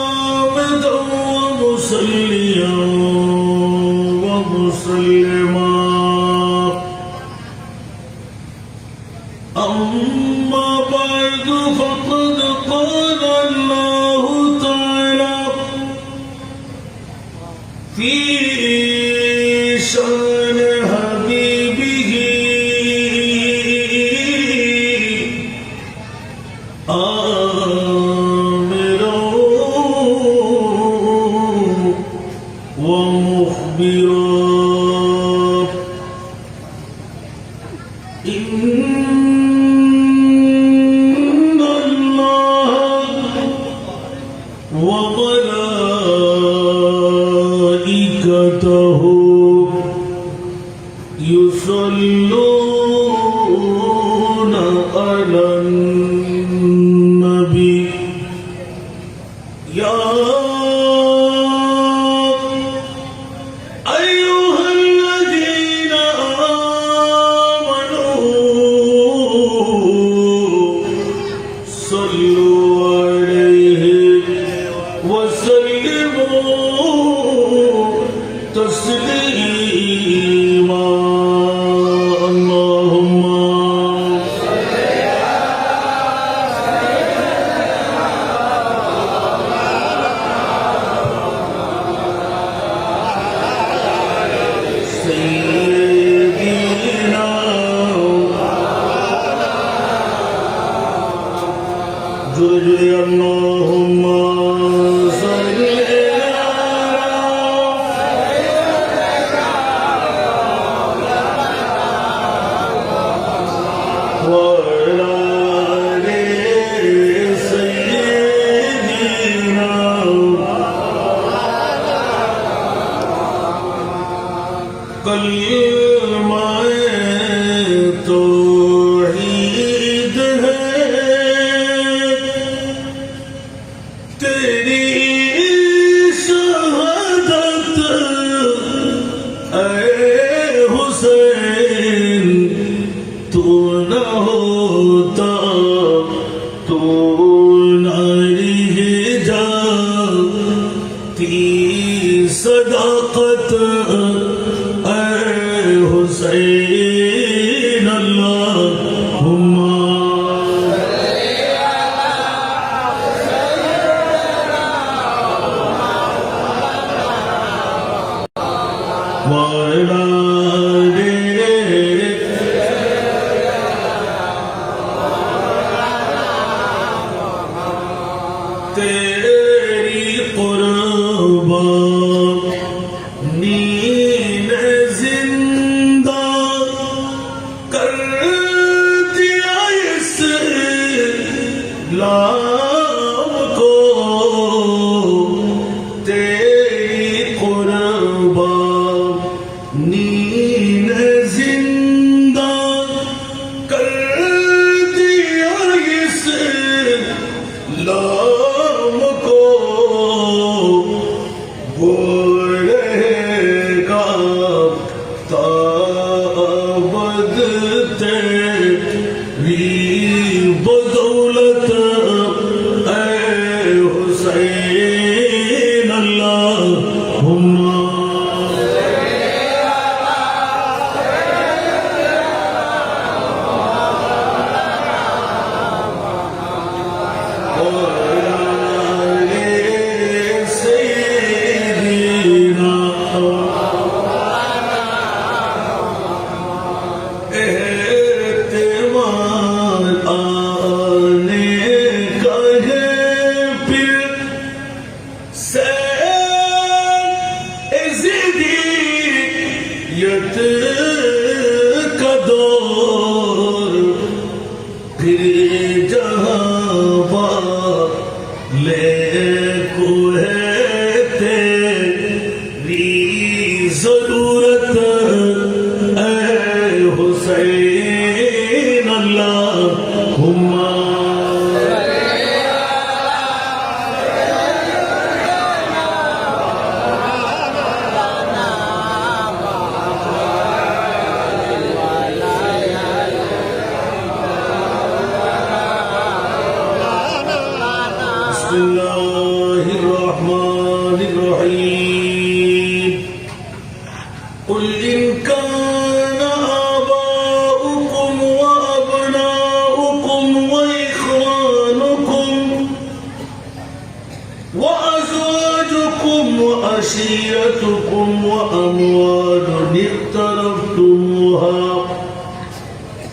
حامدا ومصليا ومسلما أما بعد فقد قال الله تعالى في شأن حبيبه آمرا ومخبرا إن الله وملائكته يصلون على النبي يا أيها الذين آمنوا صلوا عليه وسلموا تسليما اللهم سيدنا جل اللهم صل وعلى آل سيدنا कलमा तौहीद है तेरी शहादत ऐ हुसैन तू न होता तो न रह जाती सदाकत हुसैन अल्लाहुम्मा वअला तेरी कुर्बानी जिंदा कर दिया इस्लाम को तेरी कुर्बानी जिंदा कर दिया इस्लाम को वो रहेगा ताबद तेरी बदौलत ऐ हुसैन अल्लाहुम्मा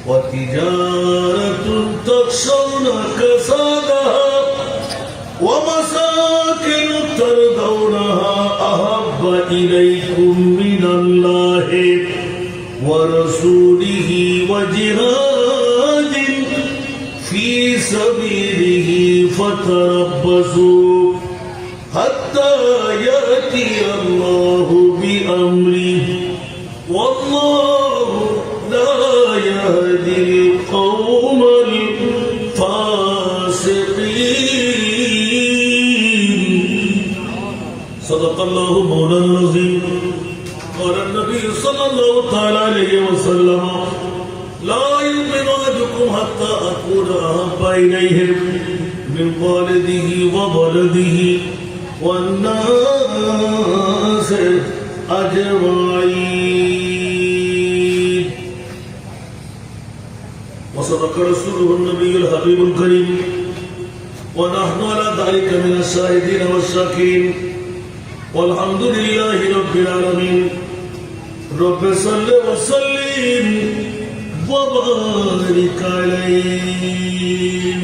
وتجارة تخشون كسادها ومساكن ترضونها أحب إليكم من الله ورسوله وجهاد في سبيله فتربصوا حتى يأتي الله بأمره والله لا يهدي القوم الفاسقين. صدق الله مولانا العظيم. قال النبي صلى الله تعالى عليه وسلم لا يؤمن أحدكم حتى أكون أحب إليه من والده وولده والناس أجمعين. وصدق رسوله النبي الحبيب الكريم ونحن على ذلك من الشاهدين والشاكرين والحمد لله رب العالمين. رب صل وسلم وبارك عليه.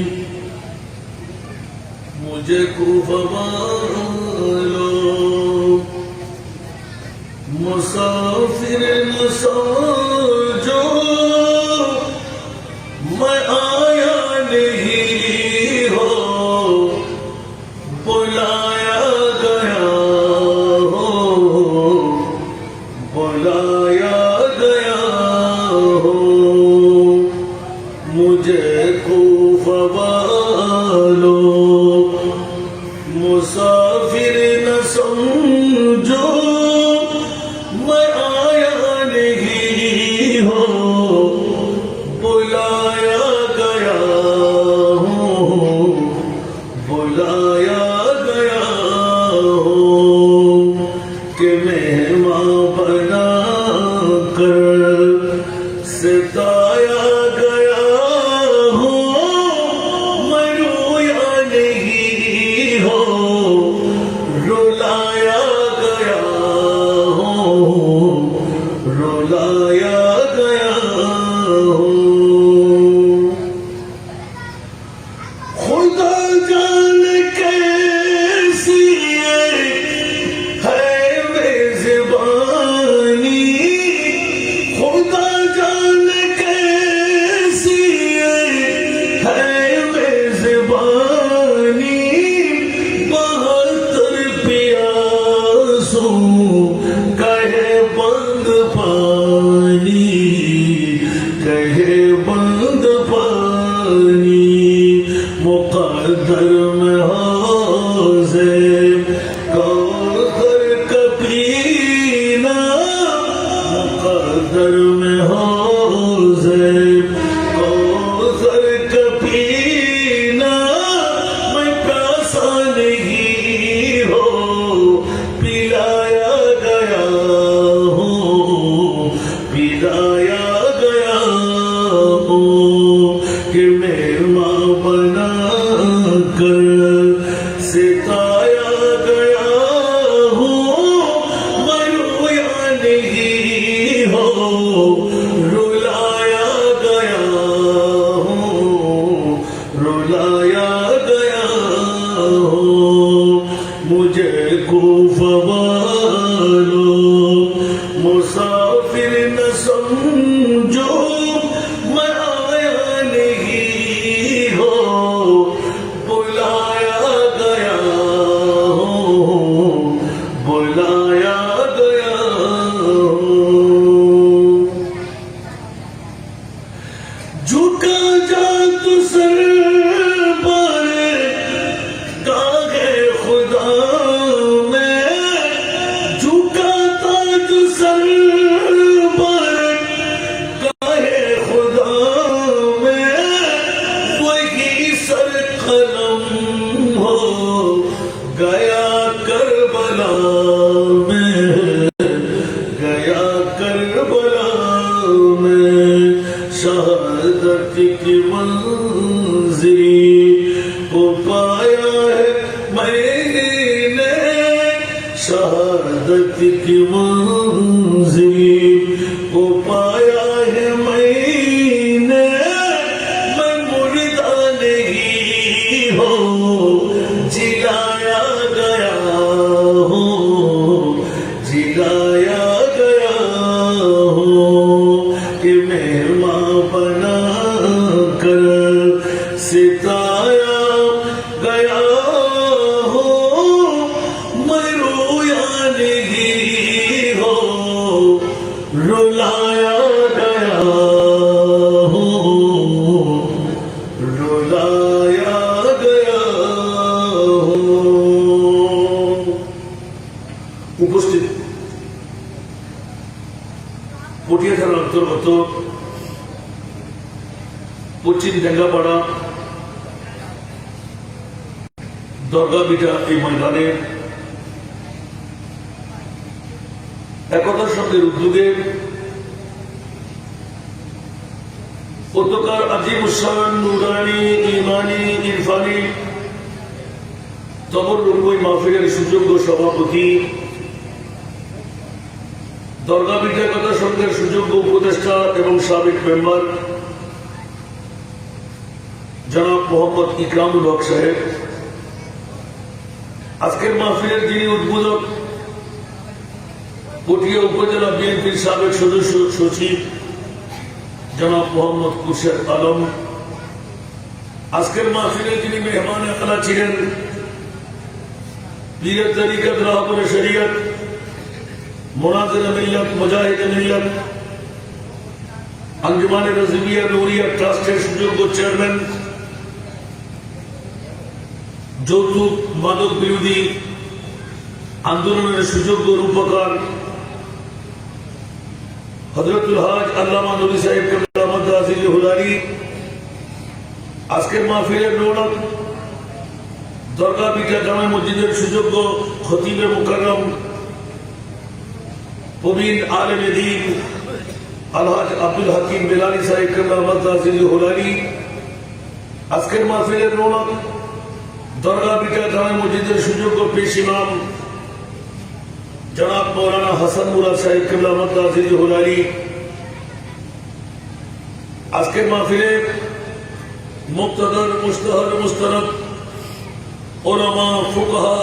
मुझे खूब मालो मुसाफिर न समझो मैं आया नहीं हो बुलाया गया हो बुलाया गया हो. मुझे खूब मालो मुसाफिर न समझो मैं आया नहीं हो बुलाया गया हो बुलाया गया हो कि मेहमान बना कर सिताया गया हो मैं रोया नहीं हो रुलाया गया हो रुलाया गया हो. खुदा जान कैसी है मेज़बानी खुदा जान कैसी है मेज़बानी बहत्तर प्यासों कहे बंद पानी कहे बंद पानी मुक़द्दर में हौज़े कौसर का पीना मुक़द्दर में हौज़े कौसर का पीना मैं प्यासा नहीं हो पिलाया गया हो पिलाया गया हो कि मेहमान बना कर सिताया गया हो मैं रोया नहीं हो रुलाया गया हो रुलाया गया हो. मुझे खूब मालो मुसाफिर न समझो मैं आया नहीं हो बुलाया गया हो बुलाया गया हो. झुका जा तू सर पर गाहे खुदा में झुकाता तू सर पर गाहे खुदा में वही सर कलम हो गया करबला में गया करबला में शहादत की मंजिल को पाया है मैंने शहादत की मंजिल को पाया है मैंने পশ্চিম ডেঙ্গাপাড়া দরগাবিটা এই ময়দানে একতার সঙ্গে উদ্যোগে পতাকার আজিম উৎসাহন নুরানি ইমানি ইরফানি তবররুকই মাহফিলের সুযোগ্য সভাপতি দরগাবিটা একতার সঙ্গে সুযোগ্য উপদেষ্টা এবং সাবেক মেম্বার জনাব মোহাম্মদ ইকরামুল হক সাহেব, আজকের মাহফিলের যিনি উদ্বোধক পটিয়া উপজেলা বিএনপির সাবেক সদস্য সচিব জনাব মোহাম্মদ খুরশেদ আলম, আজকের মাহফিলে যিনি মেহমান আলা ছিলেন পীরের তরিকত রাহবরে শরীয়ত মুনাজির মিল্লাত মুজাহিদ মিল্লাত আঞ্জুমানে রাজিবিয়া নূরিয়া ট্রাস্টের সুযোগ্য চেয়ারম্যান, যৌতুক মাদক বিরোধী আন্দোলনের সুযোগ্য রূপকার হযরতুল হাজ আল্লামা নবী সাহেব কেবলা আজিজ হুলারি, আজকের মাহফিলের রৌনক দরগাবিটা জামে মসজিদের সুযোগ্য খতিবে মুকাররম প্রবীণ আলেমে দ্বীন আলহাজ আব্দুল হাকিম বেলালী সাহেব কেবলা আজিজ হুলারি, আজকের মাহফিলের রৌনক দরগাবিটা জামে মসজিদের সুযোগ্য পেশ ইমাম জনাব মৌলানা হাসান মুরাদ সাহেব কেবলা আজিজ হুলারি, আজকের মাহফিলে মুক্তাদার মুস্তাহার মুস্তানাদ উলামা ফুকাহা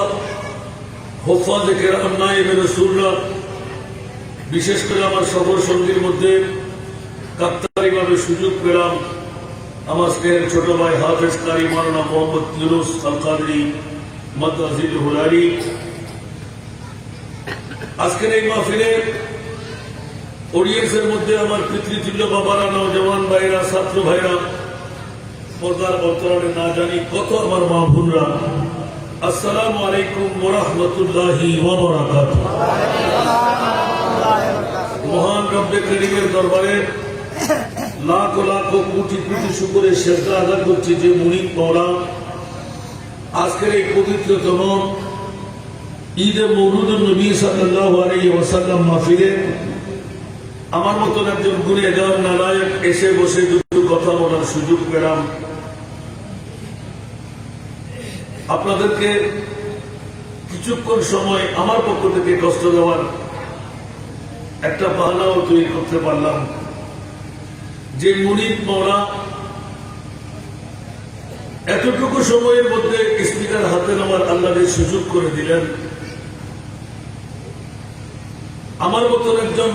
হুফাজে কেরাম নায়েবে রাসূলুল্লাহ, বিশেষ করে আমার সফর সঙ্গীর মধ্যে কাপ্তারিভাবে সুযোগ পেলাম আমার স্নেহের ছোট ভাই হাফেজ কারি মাওলানা মোহাম্মদ ইউনুস আল কাদরি আজিজ হুলারি। আজকের এই মাহফিলে অডিয়েন্সের মধ্যে আমার পিতৃতুল্য বাবারা, নওজওয়ান ভাইরা, ছাত্র ভাইরা, পর্দার বর্তমানে না জানি কত আমার মা বোনরা, আসসালামু আলাইকুম ওয়া রাহমাতুল্লাহি ওয়া বারাকাতুহু। মহান রব্বে করিমের দরবারে লাখ লাখ কোটি কোটি শুকরের সেজদা আদায় করছি যে মুনিব মওলা আজকের এই পবিত্রতম ঈদে মওলুদুন নবী সাল্লাল্লাহু আলাইহি ওয়াসাল্লাম মাহফিলে আমার মতন একজন গুণেগার নালায়েক এসে বসে দুটো কথা বলার সুযোগ পেলাম। আপনাদেরকে কিছুক্ষণ সময় আমার পক্ষ থেকে কষ্ট দেওয়ার একটা বাহানাও তৈরি করতে পারলাম যে মুনিব মওলা এতটুকু সময়ের মধ্যে স্পিকার হাতে নেওয়ার আল্লাহকে সুযোগ করে দিলেন। আমার মতন একজন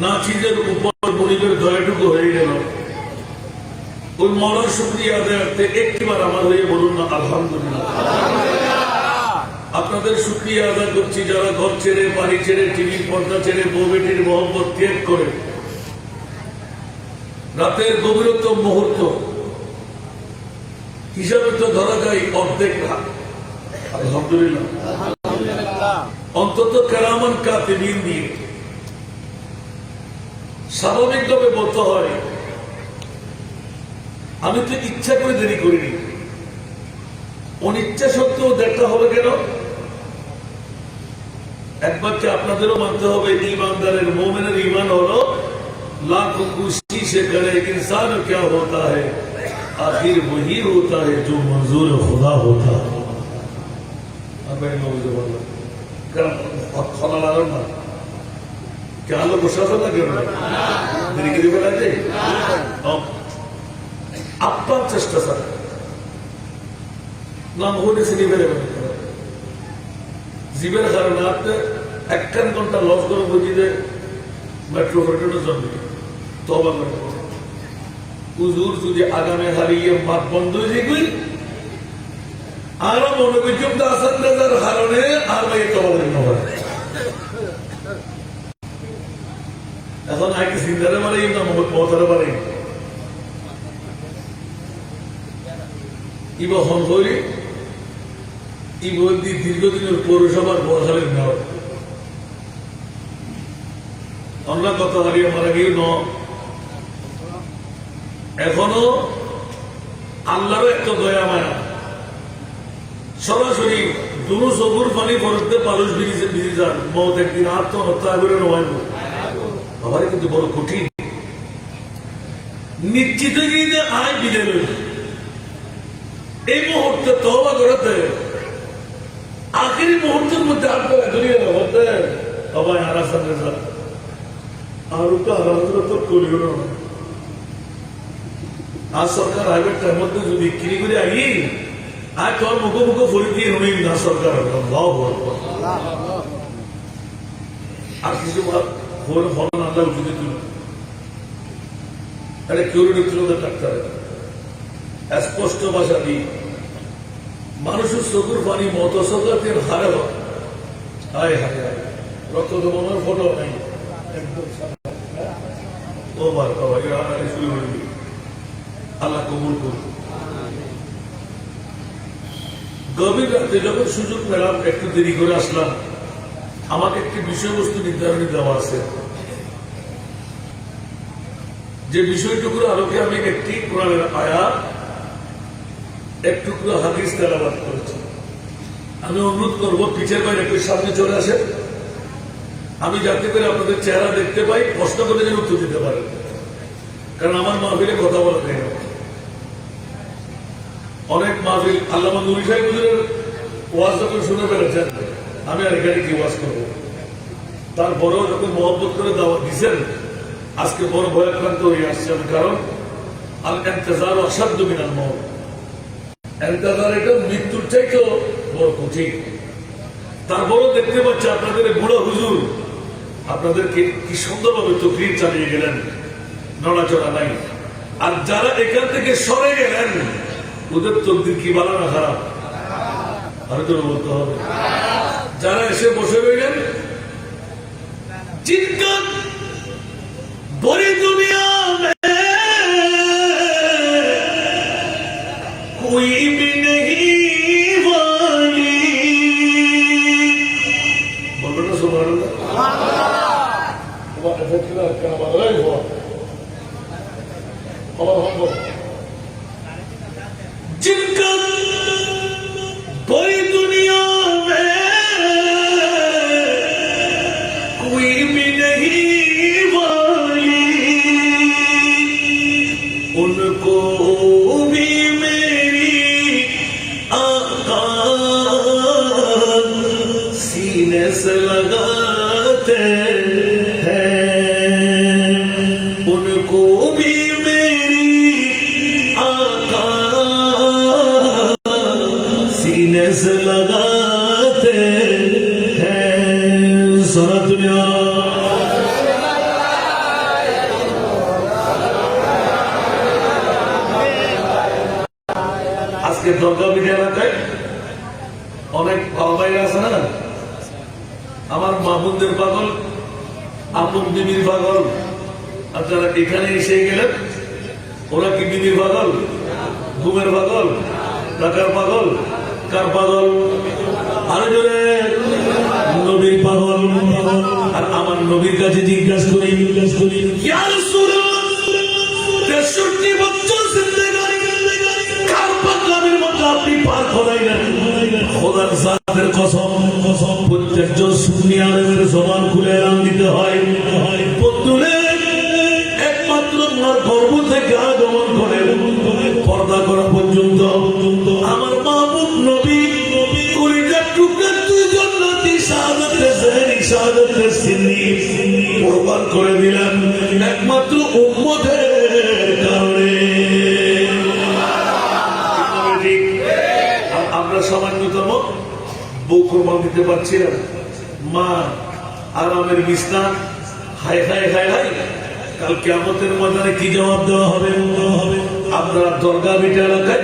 নাচিদের উপর মুনিবের দয়াটুকু হয়ে গেল, ওই মওলার শুকরিয়া আদায়ার্থে একটিবার আমার হয়ে বলুন না আলহামদুলিল্লাহ। আপনাদের শুকরিয়া আদায় করছি যারা ঘর ছেড়ে, বাড়ি ছেড়ে, টিভির পর্দা ছেড়ে, বউ বেটির মহব্বত ত্যাগ করে রাতের গভীরতম মুহূর্ত হিসাবে তো ধরা যায় অর্ধেক রাত, আলহামদুলিল্লাহ, অন্তত কেরামান কাতিবিন দিয়ে স্বাভাবিকভাবে বলতে হয় আমি তো ইচ্ছা করে দেরি করিনি, অনিচ্ছা সত্ত্বেও দেখা হবে কেন? একবারকে আপনাদেরও মানতে হবে ইমানদারের মোমেনের ইমান হলো लाख खुशी से करे इंसान क्या होता है आखिर वही होता है जो मंजूर खुदा होता है। क्या लोग गुस्सा से लगे देरी बेला जाए আপনার চেষ্টা স্যার নাম হয়েছে জীবের কারণে আপনি 1 ঘন্টা লস করে বুঝিয়ে মেট্রো ফেট্রোর জন্য তবা করে হুজুর যদি আগামে হারিয়ে মাত বন্ধ হয়ে গই আরো মনে করছিলাম তো আসান রাজার কারণে আর ভাই তবা করে নেওয়া এখন আগে সিন্দারে মারে না মহতারে পারে ইবা হন করি ইবদি দীর্ঘদিনের পৌরসভার বহালের নেওয়া আমরা কত হারিয়ে মারা গিয়ে এখনো আল্লাহরও একটা দয়া মায়া সরাসরি দুনো চকুর পানি করতে মানুষ বিড়ি যান মত একদিন আত্মহত্যা করে নয় আবার কিন্তু বড় কঠিন নিশ্চিত গিয়ে আয় বিলে এই মুহূর্তে তওবা করতে আখেরি মুহূর্তের মধ্যে আপনারা করিয়ে হতে সবাই হারাসান আর তো করিও না আর সরকার আগেরটার মধ্যে যদি বিক্রি করে আগে আর তোর মুখো মুখো ফরি দিয়ে হই না সরকার আর কিছু ফলন আল্লাহ উঠে দিল একটা কিউরিটি ছিল ডাক্তার স্পষ্ট ভাষা দিয়ে মানুষের চকুর পানি মত সরকার হারে হায় হায় হায় রক্ত জমানোর ফটো নাই একদম আল্লাহ কবুল করুন গভীর রাতে যখন সুযোগ পেলাম একটু দেরি করে আসলাম আমাকে একটি বিষয়বস্তু নির্ধারণী দেওয়া আছে যে বিষয়টুকুর আলোকে আমি একটি কোরআনের আয়াত এক টুকরো হাদিস তেলাওয়াত করেছি আমি অনুরোধ করবো পিছের বাইরে একটু সামনে চলে আসে আমি যাতে করে আপনাদের চেহারা দেখতে পাই প্রশ্ন করে যেন উত্তর দিতে পারেন কারণ আমার মাহফিলে কথা বলা নেই অনেক মাহফিল আল্লামা নুরি সাহেব হুজুরের ওয়াজ যখন শুনে ফেলেছেন আমি আর এখানে কি ওয়াজ করবো তারপরেও যখন মহব্বত করে দাওয়াত দিচ্ছেন আজকে বড় ভয়াক্রান্ত হয়ে আসছেন কারণ আল ইন্তেজার অসাধ্য মিনাল মওত ইন্তেজার এটা মৃত্যুর চাইতেও বড় কঠিন তারপরেও দেখতে পাচ্ছি আপনাদের বুড়ো হুজুর আপনাদেরকে কি সুন্দরভাবে তকরির চালিয়ে গেলেন নড়াচড়া নাই আর যারা এখান থেকে সরে গেলেন ওদের তকদির কি ভালো না খারাপ আরো তো বলতে হবে যারা এসে বসে রইলেন जिनका बड़ी दुनिया में कोई भी नहीं वाली बोलो ना सुभान अल्लाह जिनका बड़ी दुनिया में कोई भी नहीं वाली उनको भी मेरी आका सीने से लगाते हैं उनको भी मेरी आका सीने से लगाते हैं सारा दुनिया আজকে দরগাবিটি এলাকায় অনেক ভাইরা আছে না আমার মাহমুদের পাগল আপন বিবির পাগল আর যারা এখানে এসে গেলেন ওরা কি বিবির পাগল ঘুমের পাগল টাকার পাগল কার পাগল আরো জোরে নবীর পাগল আর আমার নবীর কাছে জিজ্ঞাসা করি ইয়া রাসূলুল্লাহ 63 বছর জিন্দেগানি কার পাগলের মতো আপনি পার করাইলেন খোদার জাতের কসম প্রত্যেকজন সুন্নি আলেমের জবান খুলে এলান দিতে হয় বন্ধুরে একমাত্র মার গর্ভ থেকে আগমন করে পর্দা করা পর্যন্ত আমার মাহবুব নবী কলিজার টুকরা তুই জান্নাতি শাহাদাতে জহরি শাহাদাতে সিন্নি কুরবান করে দিলেন একমাত্র উম্মতের কারণে আমরা সামান্যতম বউ কোরবান দিতে পারছি না মা আরামের বিছনা হাই হাই হাই হাই কাল কিয়ামতের ময়দানে কি জবাব দেওয়া হবে আপনারা দরগা বিটা এলাকায়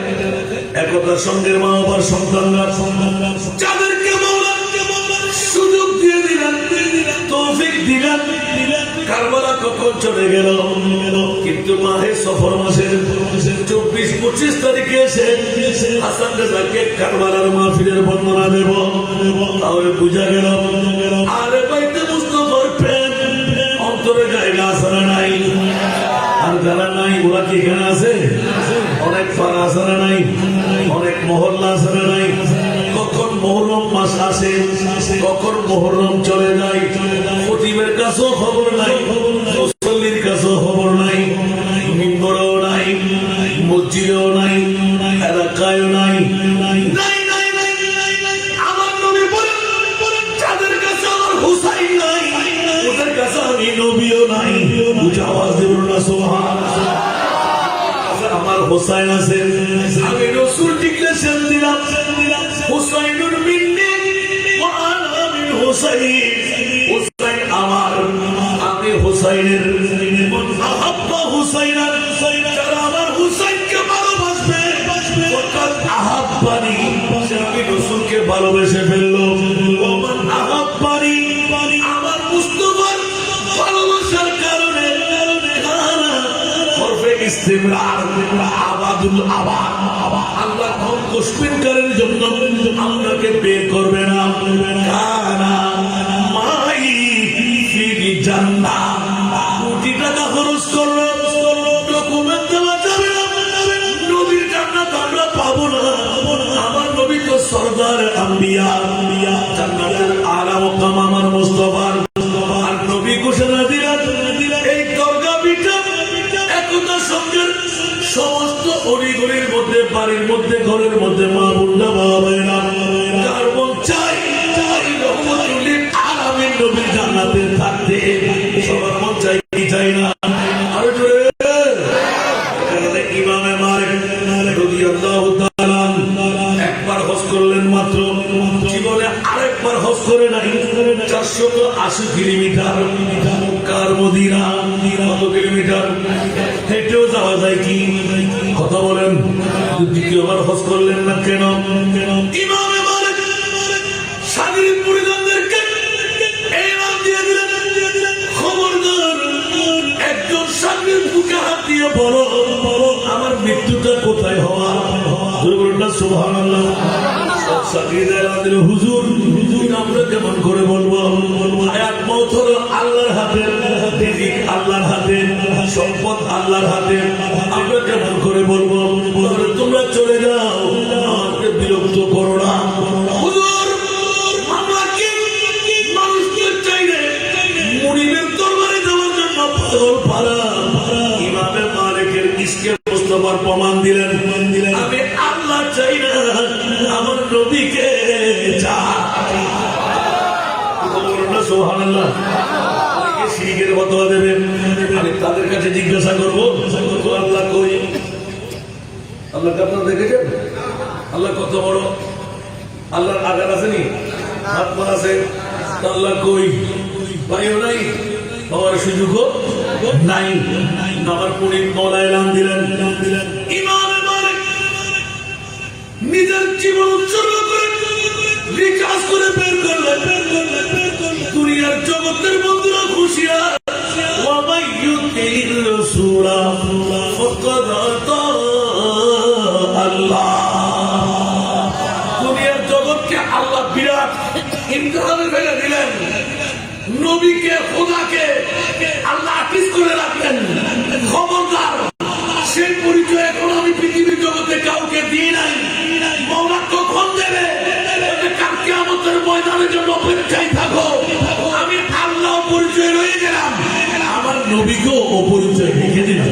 একতা সঙ্গের মা বাবার সন্তানরা যাদেরকে সুযোগ দিয়ে দিলেন তৌফিক দিলেন কারবালা কখন চলে গেল কিন্তু মাহে সফর মাসের 24-25 তারিখে এসে হাসান রেজাকে কারবালার মাহফিলের বর্ণনা দেব তাহলে বুঝা গেল আরে বাইতে মুস্তফার প্রেম অন্তরে জায়গা আসলে নাই আর যারা নাই নাই, ওরা কি এখানে আছে? অনেক পাড়া আছে না নাই? অনেক মহল্লা আছে না নাই? কখন মুহররম মাস আসে, কখন মুহররম চলে যায়, খতিবের কাছেও খবর নাই, মুসল্লির কাছেও খবর নাই, মিম্বরেও নাই, মসজিদেও নাই, এলাকায়ও নাই। আমার নবী বলেন, যাদের কাছে আমার হুসাইন নাই, ওদের কাছে আমি নবীও নাই। উঁচু আওয়াজ দেবেন না সুবহানাল্লাহ। আমার হুসাইন আছে, আমি রাসূল ডিক্লেরেশন দিলাম, হুসাইনুর মিন্নি ওয়া আনা মিন হুসাইন। হুসাইন আমার, আমি হুসাইনের। মান আহাব্বা হুসাইনান, যারা আমার হুসাইনকে ভালোবাসবে, ফাকাদ আহাব্বানি, সে আমি রাসূলকে ভালোবেসে ফেললো। ওয়া মান আহাব্বানি, আমার মুস্তাফার ভালোবাসার কারণে ইস্তিমরার আবাদুল আবাদ, আল্লাহ কষ্টের জন্য আপনাকে বের করবে না। কানা মাই ফিল জান্নাহ, কোটি টাকা খরচ করলো, ডকুমেন্ট দেওয়া যাবে না, নবীর জান্নাত আমরা পাবো না। আমার নবী তো সরদার আম্বিয়া, জান্নাতের আলা মাকাম আমার মুস্তাফার। আর নবী ঘোষণা দিলেন, এই দরগা বিটা একতার সঙ্গে সমস্ত অলিগলির মধ্যে, বাড়ির মধ্যে, ঘরের মধ্যে মা বোনরা বাবা যার মন চাই রহমতুল্লিল আলামিন নবীর জান্নাতে থাকতে, সবার মন চাই কি চাই না? আরো জোরে। ইমামে মালিক রাদিয়াল্লাহু তাআলা একবার হজ করলেন মাত্র, জীবনে আরেকবার হজ করে নাই। 480 কিলোমিটার মক্কার মদিনা, কত কিলোমিটার? হেঁটেও যাওয়া যায় কি? কথা বলেন, দ্বিতীয়বার হজ করলেন না কেন? ইমামে মালিক স্বাধীন পরিজনদেরকে এই নাম দিয়ে দিলেন, খবরদার একজন স্বাধীন বুকে হাত দিয়ে বলো, আমার মৃত্যুটা কোথায় হওয়া? সুবহানাল্লাহ। হুজুর, আমরা কেমন করে বলবো? হায়াত মওত হলো আল্লাহর হাতে, রিজিক আল্লাহর হাতে, সম্পদ আল্লাহর হাতে, আমরা কেমন করে বলবো? তোমরা চলে যাও, আমাকে বিরক্ত করো না। হুজুর, আমরা কি মানুষকে চাইলে মুনিবের দরবারে যাওয়ার জন্য পাগল পারা? ইমামে মালিকের ইশকে মুস্তাফার প্রমাণ দিলেন, আমি আল্লাহ চাই না, আমার নবীকে চাই। সুবহানাল্লাহ। শিরকের ফতোয়া দেবেন, আমি তাদের কাছে জিজ্ঞাসা করবো, আল্লাহ কই? আল্লাহকে আপনারা দেখেছেন? আল্লাহ কত বড়? আল্লাহর আগার আসেনি, হাত পা আছে, আল্লাহ কই? ভাইও নাই, বাবার সুযোগও নাই। আমার পুরীর মওলা এলান দিলেন, ইমামে মালিক নিজের জীবন উৎসর্গ করে রিচার্জ করে বের করলেন, দুনিয়ার জগতের বন্ধুরা খুশিয়ার। ওয়া মান ইউতির রাসূলা ফাকাদ আতা আল্লাহ। দুনিয়ার জগৎকে আল্লাহ বিরাট ইমতিহানে ফেলে দিলেন, নবীকে খোদাকে আল্লাহ আকিস করে রাখলেন। খবরদার, সেই পরিচয় এখন আমি পৃথিবীর জগতে কাউকে দিই নাই। মওলা কখন দেবে? কালকে আমাদের ময়দানের জন্য অপেক্ষায় থাকো। আমি আল্লাহ পরিচয় রয়ে গেলাম, আমার নবীকেও অপরিচয় রেখে দিলাম।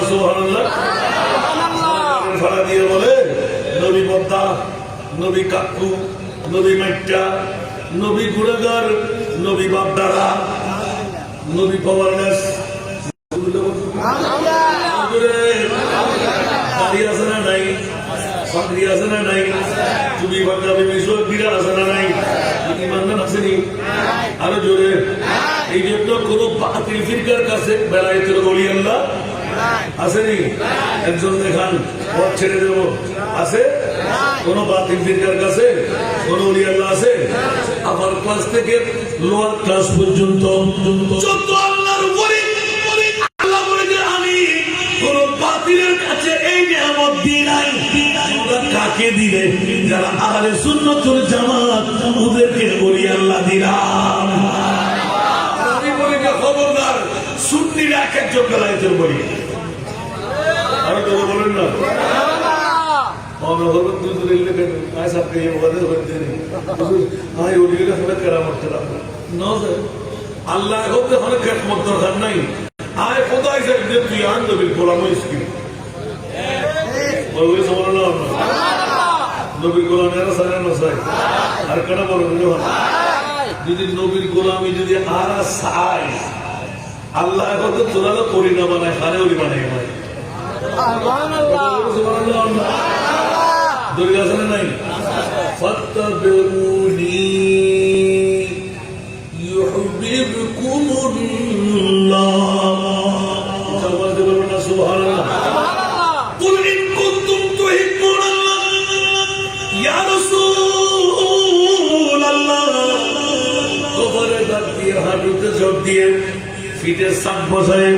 সুবহানাল্লাহ। ভাড়া দিয়ে বলে নবী বদ্দা, নবী কাকু, নবী মাইটা, নবী গুড়াগার, নবী বাপদাদা, নবী পাওয়ার গাছ। দাঁড়িয়ে আছে না নাই? পাগড়ি আছে না নাই? চুরি বাংলাবে মিশর বিরাট আছে না নাই? ইমানদার আসেনি? আরো জোরে। এই জন্য কোন বাতিল ফিরকার কাছে বেলায়েতের ওলি আল্লাহ আসেনি? একজন দেখান, পথ ছেড়ে দেব, আছে? কোন বাতিল ফিরকার কাছে কোন ওলি আল্লাহ আছে? আবার ক্লাস থেকে লোয়ার ক্লাস পর্যন্ত যত আল্লাহর ওলি, আল্লাহ বলে যে আমি কোন বাতিলের কাছে এই নিয়ামত দিই নাই। কাকে দিলে? যারা আহলে সুন্নাত ওয়াল জামাত, ওদেরকে ওলি আল্লাহ দিলাম। আমি বলি যে খবরদার, সুন্নিরা এক একজন বেলায়েতের বলি। আরো কথা বলেন না, আল্লাহ দরকার নাই। আয় কোথায় তুই আন নবীর গোলাম নবীর গোলামেরা সারা নসাই আর কেন বলো যদি নবীর গোলামি যদি আর চাই আল্লাহ এখন তো তোরা তো করি না বানায় হারে ওরি বানাই ভাই দড়ি আছে না নাই ফাত্তাবিউনি ইউহিব্বুকুমুল্লাহ বলতে বলবো না সুবহানাল্লাহ কুল ইন কুনতুম তুহিব্বুনাল্লাহ ইয়া রাসূলুল্লাহ কবরে দাঁত দিয়ে হাঁটুতে জোর দিয়ে ফিটে সাত বসায়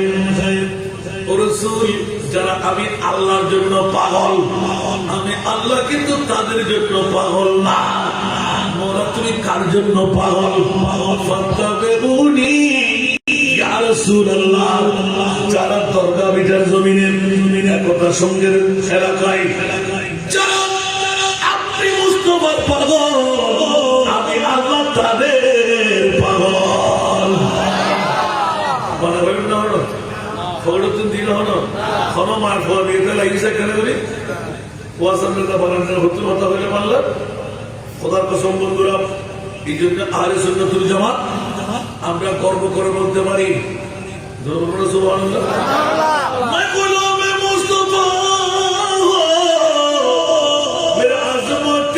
ও রাসূল যারা আমি আল্লাহর জন্য পাগল আমি আল্লাহ কিন্তু তাদের জন্য পাগল না মোরা তুমি কার জন্য পাগল ফাত্তাবিউনি ইয়া রাসূলুল্লাহ যারা দরগা বিটার জমিনে কথা সঙ্গের এলাকায় যারা আপনি মুস্তাফার পাগল আমি আল্লাহ তাদের পাগল বানাবেন না ফগড়তুন দিন হলো ক্ষমা মার ফোয়া দিয়ে লাগিয়েছে কেন করি ওয়াসান্নতা বানানোর হতুর কথা হইলে মানলাম খোদার কসম বন্ধুরা এই জন্য আহলে সুন্নাতুল জামাত আমরা গর্ব করে বলতে পারি সুবহানাল্লাহ मैं गुलाम मुस्तफा मेरा अजमत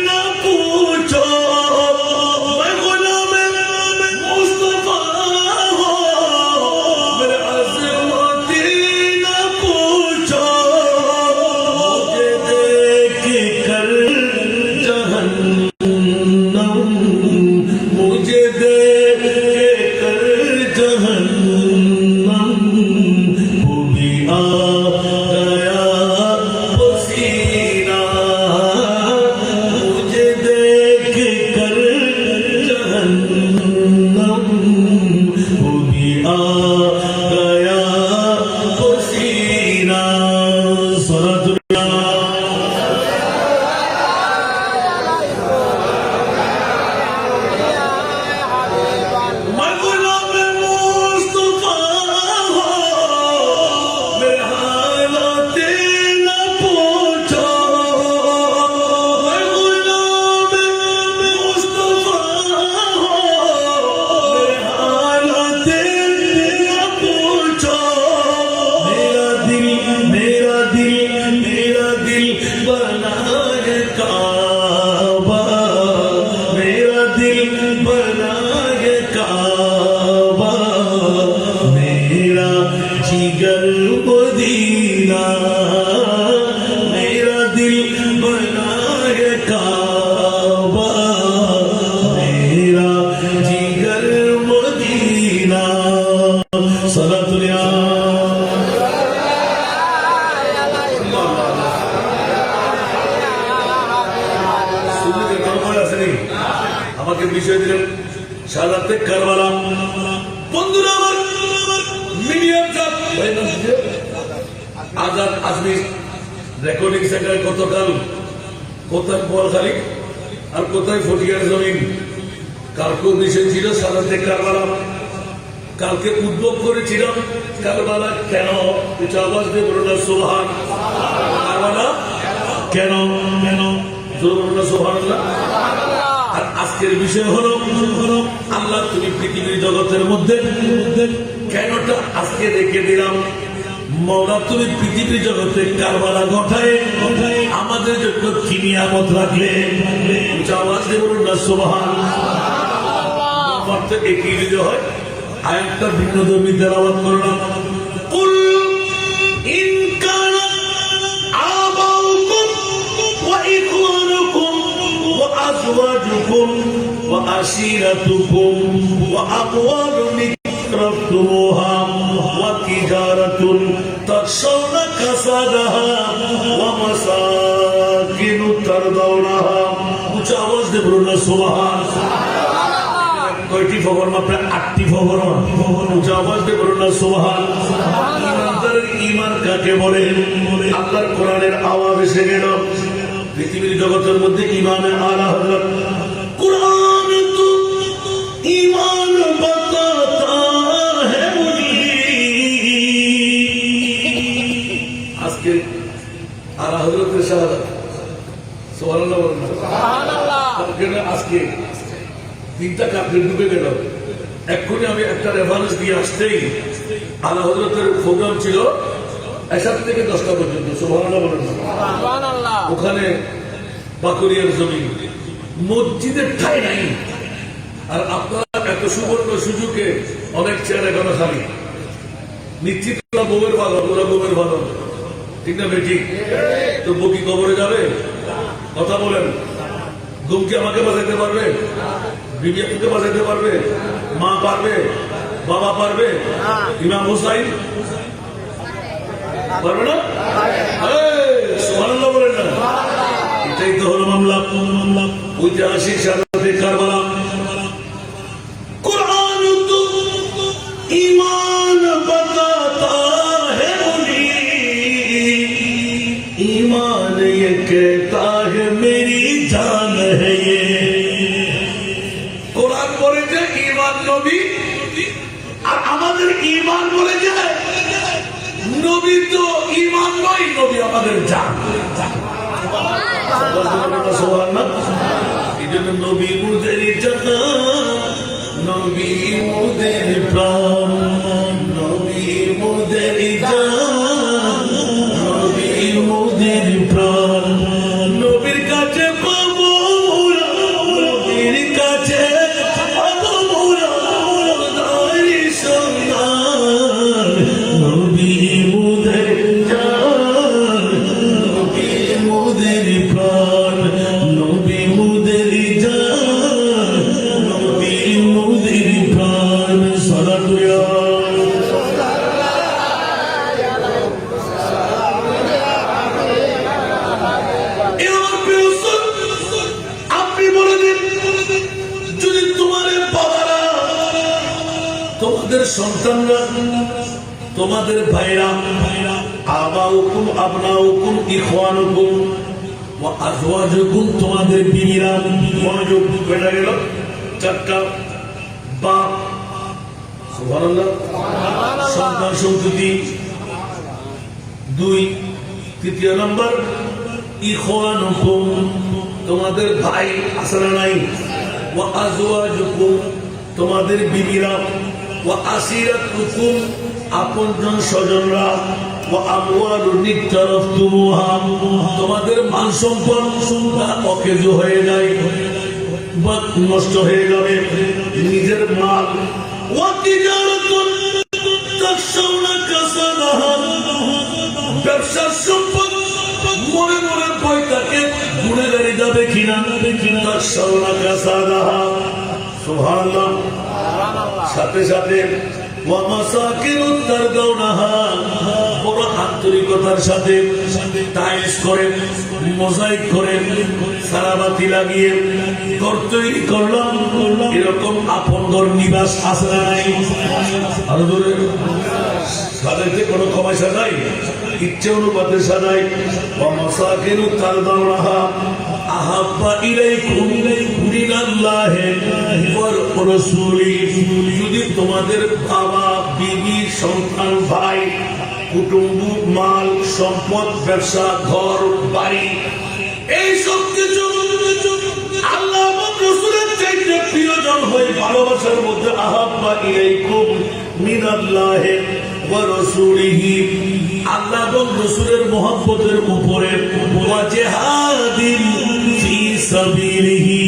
न पूछो मैं गुलाम मुस्तफा मेरा अजमत न पूछो मुझे देख कर जहन्नम मुझे देख कर जहन्नम वो भी आ गया पसीना मुझे देख कर जहन्नम वो भी आ गया पसीना मैं गुलाम मुस्तफा मेरे हालात न पूछो मैं गुलाम मुस्तफा मेरे हालात न पूछो मेरा दिल बनाए काबा मेरा दिल बनाए काबा मेरा जिगर मदीना मेरा दिल बनाए काबा मेरा जिगर मदीना सलातुल्लाह আমাকে বিষয় দিলেন শাহাদাতে কারবালা বন্ধুরা আমার medium Azad Azmi recording centre গতকাল কোথায় বোয়ালখালী আর কোথায় ফটিয়ার জমিন কালকেও বিষয় ছিল শাহাদাতে কারবালা কালকে উদ্যোগ করেছিলাম কারবালা কেন কিছু আওয়াজ দিয়ে বলুন না সুবহান কারবালা কেন কেন বলুন না সুবহানাল্লাহ আর আজকের বিষয় হলো আল্লাহ তুমি পৃথিবীর জগতের মধ্যে কেনটা আজকে রেখে দিলাম মওলা তুমি পৃথিবীর জগতে কারবালা ঘটায় আমাদের জন্য কি নিয়ামত রাখলে আওয়াজ দিয়ে বলুন না সুবহানাল্লাহ একই বিজয় হয় আয়াতটা ভিন্ন ধর্মী তেলাওয়াত করলাম কুল ইন কানা আবাউকুম ওয়া ইখওয়ানুকুম ওয়া আজওয়াজুকুম ওয়া আশিরাতুকুম ওয়া আমওয়ালুন ইকরাফতুমুহা ওয়া তিজারাতুন তাখশাউনা কাসাদাহা ওয়া মাসাকিনু তারদাউনাহা উচ্চ আওয়াজ দিয়ে বলুন না সুবহানাল্লাহ কয়টি ফবরমা? প্রায় 8টি ফবরমা। উচ্চ আওয়াজ দিয়ে বলুন না সুবহানাল্লাহ। ইমানদারের ঈমান কাকে বলে? আল্লাহর কোরআনের আওয়াজ এসে গেল। পৃথিবীর জগতের মধ্যে ঈমানে আলা হযরত কুরআন তো ঈমান বাতাতা है मुझे। আজকে আলা হযরতের শাহাদাত সুবহানাল্লাহ বলুন সুবহানাল্লাহ। আজকে তিনটা কাপড় ডুবে গেল। এক্ষুনি আমি একটা রেফারেন্স দিয়ে আসতেই আলা হযরতের প্রোগ্রাম ছিল 1 থেকে 10টা পর্যন্ত। সুবহানাল্লাহ বলুন সুবহানাল্লাহ। ওখানে বাকুরিয়ার জমি, মসজিদের ঠাই নাই। আর আপনারা এত সুবর্ণ সুযোগে অনেক চেয়ার এখনো খালি। নিশ্চিত বউয়ের বাদন, ওরা বউয়ের বাদন, ঠিক না বেঠিক? তো বকি কবরে যাবে? কথা বলেন। গুমকে আমাকে বাঁচাইতে পারবে? বিবি আপনাকে বাঁচাইতে পারবে? মা পারবে? বাবা পারবে? ইমাম হুসাইন পারবে না? সুবহানাল্লাহ বলেন না। এটাই তো হলো মামলা। ঐতিহাসিক শাহাদাতে কারবালা। কুরআন তো ঈমান বাতাতা है मुझे, ईमान ये कहता है मेरी जान है ये। কোরআন বলে যে ঈমান নবী, আর আমাদের ঈমান বলে যে নবী তো ঈমান নয়, নবী আমাদের জান। এই জন্য নবী মুদের জান, নবী মুদের প্রাণ, নবী মুদের জান, নবী মুদের প্রাণ। নবীর কাছে পাবো মোরা, নবীর কাছে পাবো মোরা খোদার সন্ধান। নবী মুদের জান, নবী মুদের প্রাণ, নবী মুদের জান, নবী মুদের প্রাণ। সালাতু ইয়া তোমাদের সন্তানরা, তোমাদের ভাইরা, আবাউকুম আবনাউকুম ইখওয়ানুকুম ওয়া আজওয়াজুকুম, তোমাদের বিবিরা। মনোযোগ বেড়ে গেল। 4টা বাপ, সুবহানাল্লাহ, সন্তান সন্ততি 2। 3 নম্বর ইখওয়ানুকুম, তোমাদের ভাই আছে না নাই? ওয়া আজওয়াজুকুম, তোমাদের বিবিরা। ওয়া আসিরাতুকুম, আপনজন স্বজনরা। ওয়া আমওয়ালুন ইকতারাফতুমুহা, তোমাদের মাল সম্পদ অকেজ হয়ে যায় বা নষ্ট হয়ে যাবে, নিজের মাল। ওয়া তিজারাতুন তাখশাউনা কাসাদাহা, ব্যবসার সম্পদ মনে মনে ভয় থাকে গুণে গাড়ি যাবে কিনা। তাখশাউনা কাসাদাহা, সুবহানাল্লাহ। সাথে সাথে ওয়া মাসাকিনুন তারদাউনাহা, বড় আন্তরিকতার সাথে টাইলস করে, মোজাইক করে, সারাবাতি লাগিয়ে ঘর তৈরি করলাম। এরকম আপন ঘর নিবাস আছে না নাই? আরো ধরে সাজাইতে কোনো কমাই সাজাই, ইচ্ছে অনুপাতে সাজাই। ওয়া মাসাকিনুন তারদাউনাহা আহাব্বা ইলাইকুম মিনাল্লাহি ওয়া রাসূলিহি, যদি তোমাদের বাবা, বিবি, সন্তান, ভাই, কুটুম্ব, মাল, সম্পদ, ব্যবসা, ঘর, বাড়ি, এই সব কিছু আল্লাহ এবং রাসূলের চাইতে প্রিয়জন হয়ে ভালোবাসার মধ্যে আহাব্বা ইলাইকুম মিনাল্লাহি ওয়া রাসূলিহি, আল্লাহ এবং রাসূলের মহব্বতের উপরে ওয়া জিহাদিন ফি সাবিলিহি।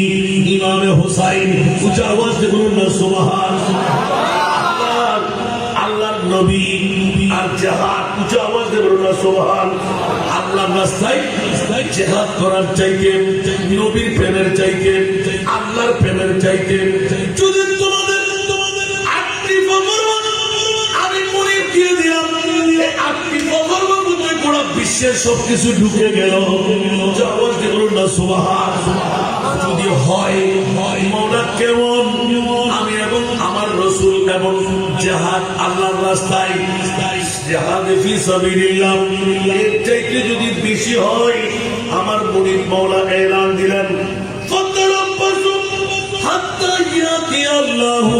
ইমামে হুসাইন উচ্চ আওয়াজ দিয়ে বলুন না সুবহানাল্লাহ। আল্লাহর নবী আর জিহাদ, উচ্চ আওয়াজ দিয়ে বলুন না সুবহানাল্লাহ। আল্লাহর রাস্তায় জিহাদ করার চাইতে, নবীর প্রেমের চাইতে, আল্লাহর প্রেমের চাইতে, যদি তোমাদের 8টি ফরমান আমি মনে দিয়ে দিলাম, এই 8টি ফরমান মধ্যে গোটা বিশ্বের সবকিছু ঢুকে গেল। উচ্চ আওয়াজ দিয়ে বলুন না সুবহানাল্লাহ। যদি হয় মওলা কেমন, আমি এবং জিহাদ আল্লাহর রাস্তায়, জিহাদ ফি সাবিলিল্লাহ, এর চাইতে যদি বেশি হয় আমার মুরিদ মাওলা এলান দিলেন ফাতারাব্বাসু হাত্তা ইয়াতি আল্লাহু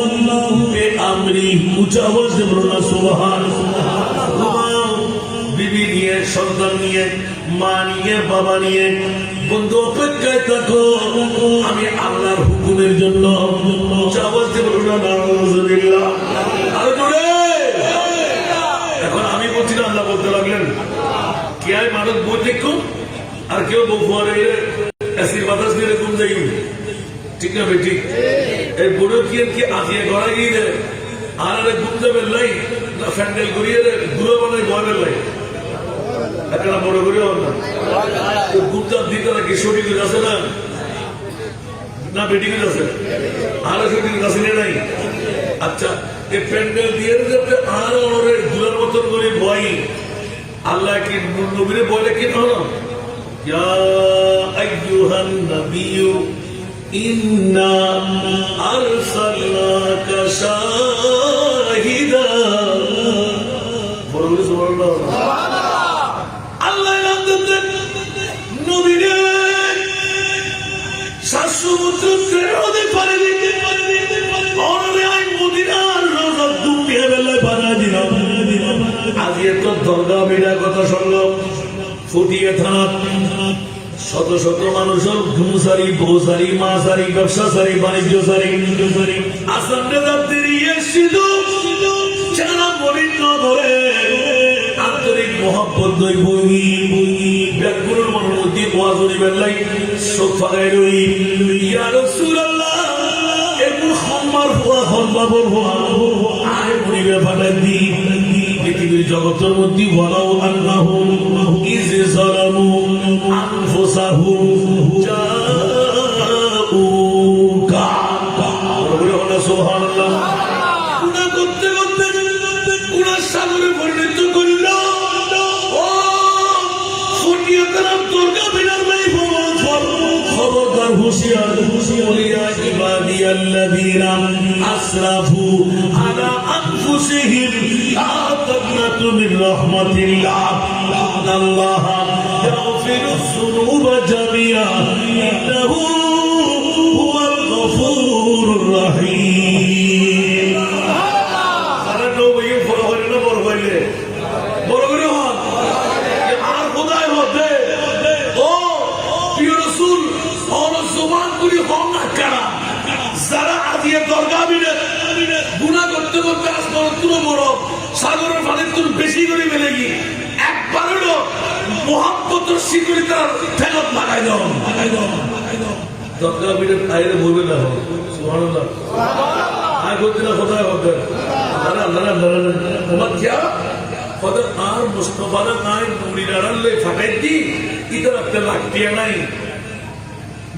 বিআমরি। উচ্চ আওয়াজে বলুন সুবহানাল্লাহ। বিবি নিয়ে, সন্তান নিয়ে, মা নিয়ে, বাবা নিয়ে বন্ধু অপেক্ষায় থাকো আমি আল্লাহর হুকুমের জন্য। এখন আমি বলছি না, আল্লাহ বলতে লাগলেন কে আয় মানুষ বই দেখুন আর কেউ বউ এসির বাতাস দিয়ে ঘুম যাই, ঠিক না ভাই? ঠিক। এই বুড়ো কি আজিয়ে গড়া গিয়ে দেয় আর ঘুম যাবে লাই না ফ্যান্ডেল করিয়ে দেয় বুড়ো বানায় গড়ের লাই একটা বড় করে না গুপ্তার দিতে নাকি সঠিক আছে না না বেটিং আছে আরো সঠিক আছে নাই। আচ্ছা এই প্যান্ডেল দিয়ে আরো দুলার মতন করে ভয় আল্লাহ কি নবীরে বলে কি হলো ইয়া আইয়ুহান নাবিয়্যু ইন্না আরসালনাকা শাহিদা। বলুন সুবহানাল্লাহ। দরগা বিড়া কথা শুনল ফুটিয়ে থানা শত শত মানুষের ঘুম সারি, বউ সারি, মা সারি, ব্যবসা সারি, বাণিজ্য সারি, আসামে আন্তরিক মহব্বত দই বই ব্যাগগুলোর মনের মধ্যে বোয়া জড়ি বেলাই চোখ ফাঁকাই রই ইয়া রাসূলুল্লাহ এরকম সম্মার হওয়া হনবাবর হওয়া আয় মরিবে ফাটাই দি পৃথিবীর জগতের মধ্যে ওয়ালাউ আন্নাহুম ইয যালামু আনফুসাহুম জাউকা। সুবহানাল্লাহ। গুনাহ করতে করতে গুনার সাগরে পরিণত করল। ও ফুটিয়ে তারাম দুর্গা বিনার নাই খবরদার হুঁশিয়ার বলিয়া ইবাদিয়াল্লাযীনা আসরাফু আলা আনফুসিহিম লা তাকনাতু মির রাহমাতিল্লাহ ইন্নাল্লাহা ইয়াগফিরুয যুনুবা জামিআ ইন্নাহু হুয়াল গফুরুর রহিম। সারা নবী বড় হইলে না বড় হইলে বড় করে হন আর খোদায় হতে ও প্রিয় রাসূল और जुबान पूरी होना करा जरा आज ये दरगाह बिने गुनाह करते करते आज बड़ तुम बड़ सागरेर पानी तुम बेशी করে ফেলেগি একবারও মোহাব্বতের শিকড়িটা ফেরত লাগাই দাও দরগাহ বিনে আইরে বলবে না সুবহানাল্লাহ সুবহানাল্লাহ আয় করতে না খোদায় হতে আল্লাহ আল্লাহ আল্লাহ ওমা কি খোদা আর মুস্তাফা নাই নুরির আড়ালে ফাটাই দি ইতর একটা লাগতিয়া নাই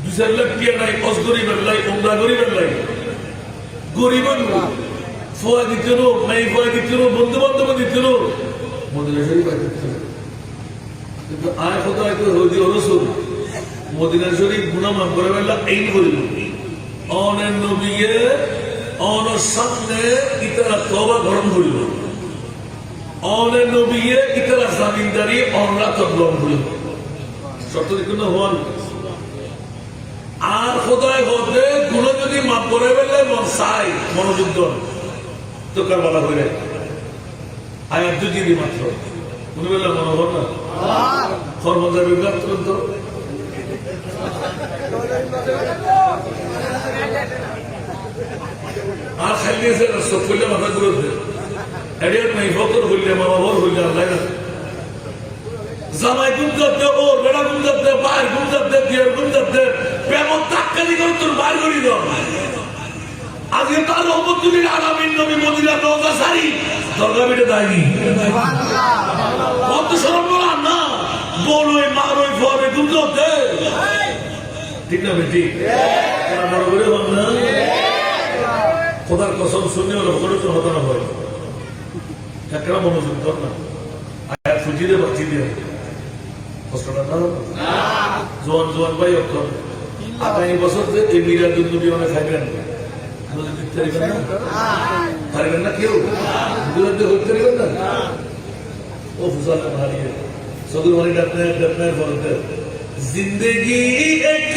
2 লাখ টাকা নাই কস গরিবের লাই ওমরা গরিবের লাই গরিবের ফোয়া দিতে রো নাই ফোয়া দিতে রো বন্ধু বান্ধব দিতে রো মদিনা শরীফ দিতে কিন্তু আয় খোদা তো হদি রাসূল মদিনা শরীফ গুনাহ মাফ করে বেলা এই করিল অনের নবীয়ে অনের সামনে ইতারা তওবা গরম করিল অনের নবীয়ে ইতারা জামিনদারি অনরা তওবা করিল সত্য কিন্তু হন আর খোদায় হতে গুণ যদি মাপ করে ফেললে মন চাই মনোযুদ্ধ তো কারবালা হইলে আয়াত দুই মাত্র মনে বললে মনে হল না কর্মচারী বিভাগ তুরন্ত আর খাইলিয়েছে সব করলে মাথা ঘুরতে এরিয়ার নাই ফকর হইলে মামা ভর হইলে আল্লাহ না জামাই গুম করতে ওর বেড়া গুম করতে বাইর গুম করতে বিয়ের গুম করতে প্রেমন তাক্কালি করে তোর বাইর করি দাও আজকে তার রহমতুল্লিল আলামিন নবী মদিনার রওজা সারি দরগা বিটে দেয়নি কত শরম বলা না বড়ই মারই ফরে গুম করতে ঠিক না বেটি বড় করে হন না খোদার কসম শুনে হলো খরচ হতো না হয় একটা মনোযোগ কর না আয়াত ফুজিয়ে বাঁচিয়ে দিয়ে কষ্টটা না জোয়ান জোয়ান ভাই অক্ষর আগামী বছর যে এই মিরাজুল নবী অনেক খাইবেন পারবেন না কেউ বিরুদ্ধে হইতে পারবেন না ও ফুসাল হারিয়ে সদর বাড়ি ডাক্তার বলতে जिंदगी एक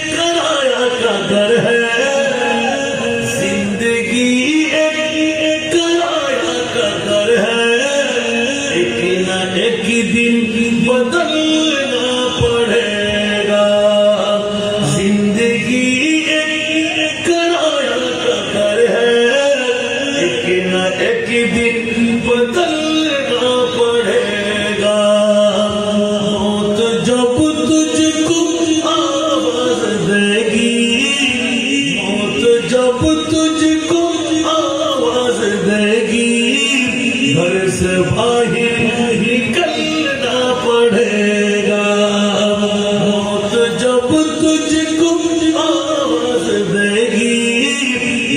किराया का घर है जिंदगी एक किराया का घर है एक ना एक दिन बदलना पड़ेगा जिंदगी एक किराया का घर है एक ना एक दिन बदलना पड़ेगा मौत जब तुझको आवाज देगी मौत जब तुझको आवाज देगी घर से बाहर निकलना पड़ेगा मौत जब तुझको आवाज देगी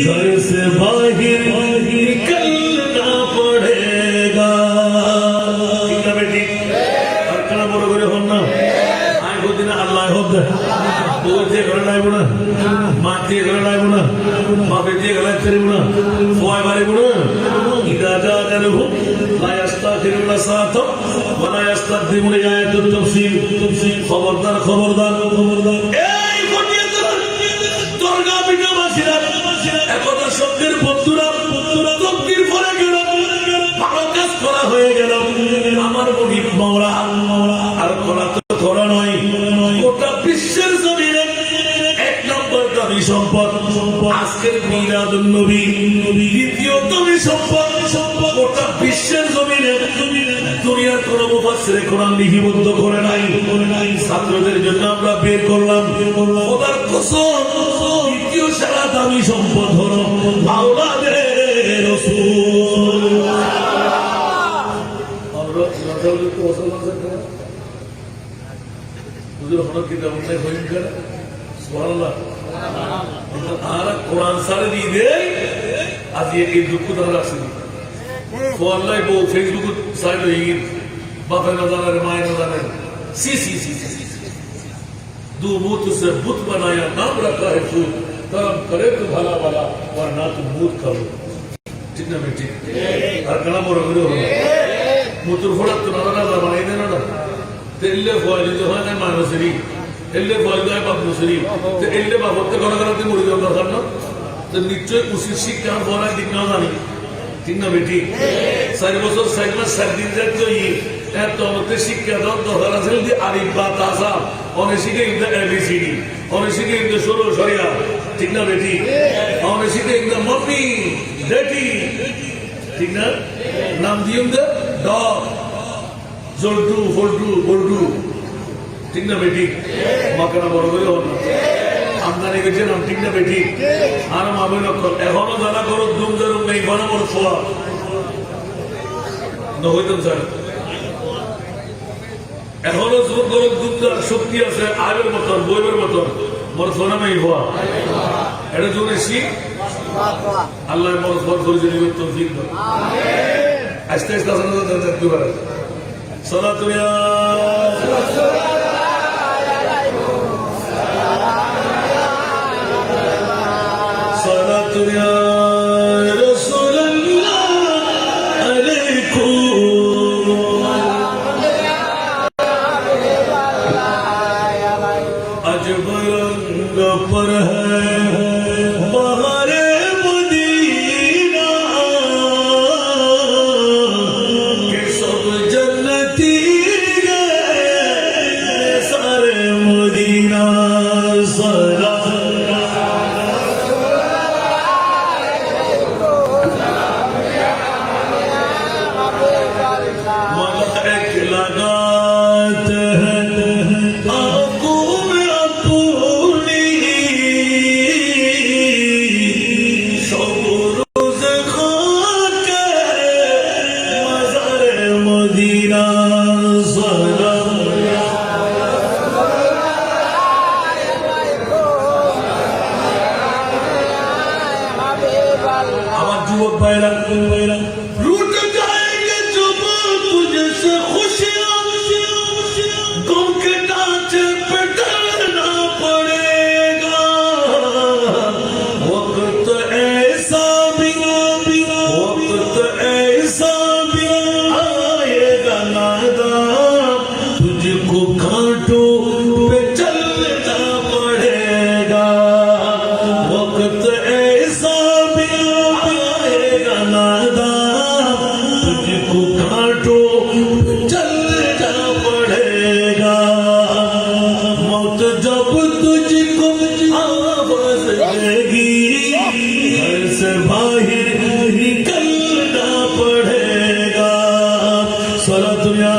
घर से बाहर निकलना पड़ेगा ठीक है बेटी और कला बड़ करे হন না আই কোদিন আল্লাহ হদ বউ দিয়ে ঘরে লাইব না মা দিয়ে ঘরে লাইব না বাপে দিয়ে ঘরে চরিব না ফয় বাড়িব না ইদা জাদালহু লা ইস্তাগফিরুল্লাহ সাত ওয়া লা ইস্তাকদিমু লিআয়াতুত তাফসীর খবরদার খবরদার খবরদার এই ফটিয়াতলা দরগা বিনাবাসীরা একদা সঙ্গের বন্ধুরা তকদির পড়ে গেল ভালো কাজ করা হয়ে গেল আমার মুহিব মাওলা আর করা তো করা নয় গোটা বিশ্বের জমিনে এক নম্বর দামি সম্পদ আজকের মিলাদুন নবী দ্বিতীয় দামি সম্পদ গোটা বিশ্বের জমিনে দুনিয়ার কোন মুফাসসিরে কোরআন লিপিবদ্ধ করে নাই ছাত্রদের জন্য আমরা বের করলাম খোদার কসম দ্বিতীয় সেরা দামি সম্পদ হলো আওলাদে রাসূল আমরা রাসূলের তো ওসমান করে হুজুর হলো কিতাব নাই হইন করে সুবহানাল্লাহ আর কোরআন সারে দিয়ে দে আজ এই দুঃখ ধরে রাখছি তো আল্লাহ বউ ফেসবুক সাইড হয়ে বাপের না জানার মায়ের না জানেন सी सी सी सी दो मूत से बुत बनाया नाम रखा है फूल कर्म करे तो भला भला वरना तो मूत करो ठीक ना बेटी আর কানা বড় করে হলো মুতুর ফড়া তো না না বানাই দেনা না তেলে ফয়লি তো হয় না মানুষেরই এলে ফয়লি হয় বাপ মুসরি তো এলে বাপতে ঘর ঘরতে মরে যাওয়ার দরকার না তো নিশ্চয় উচিত শিক্ষা পড়ার দিক না জানি ঠিক না বেটি 4 বছর 4 মাস 7 দিন যাচ্ছে এত আমাদের শিক্ষা দেওয়ার দরকার আছে যদি আরিফ বা তাসা অনেক শিখে কিন্তু এবিসিডি অনেক শিখে কিন্তু সরু সরিয়া ঠিক না বেটি অনেক শিখে কিন্তু মম্মি ড্যাডি ঠিক না নাম দিও দে ডগ জলটু ফলটু বল্টু ঠিক না বেটি মাকানা বড় করে হল আমদানি গেছে নাম ঠিক না বেটি আর মামের অক্ষর এখনো যারা করো দুম জারুম নেই ঘন বড় ছোয়া না হইতাম স্যার এখনো জোর করে দুধ শক্তি আছে আয়ের মতন বইবের মতন মোর সোনামাই হওয়া এটা জোরে শিখ আল্লাহ মোর ফল ফরিজে নিবে তৌফিক দাও আস্তে আস্তে আসলে দেখতে পারে সালাতু ইয়া সালাতু ইয়া पर है बहारे मदीना के सब जन्नती गए सारे मदीना सारा मलाइक लगाते हैं आंखों में আমার যুবক ভাইরা रूठ जाएंगे जब तुझसे खुशियां সালাতুনিয়া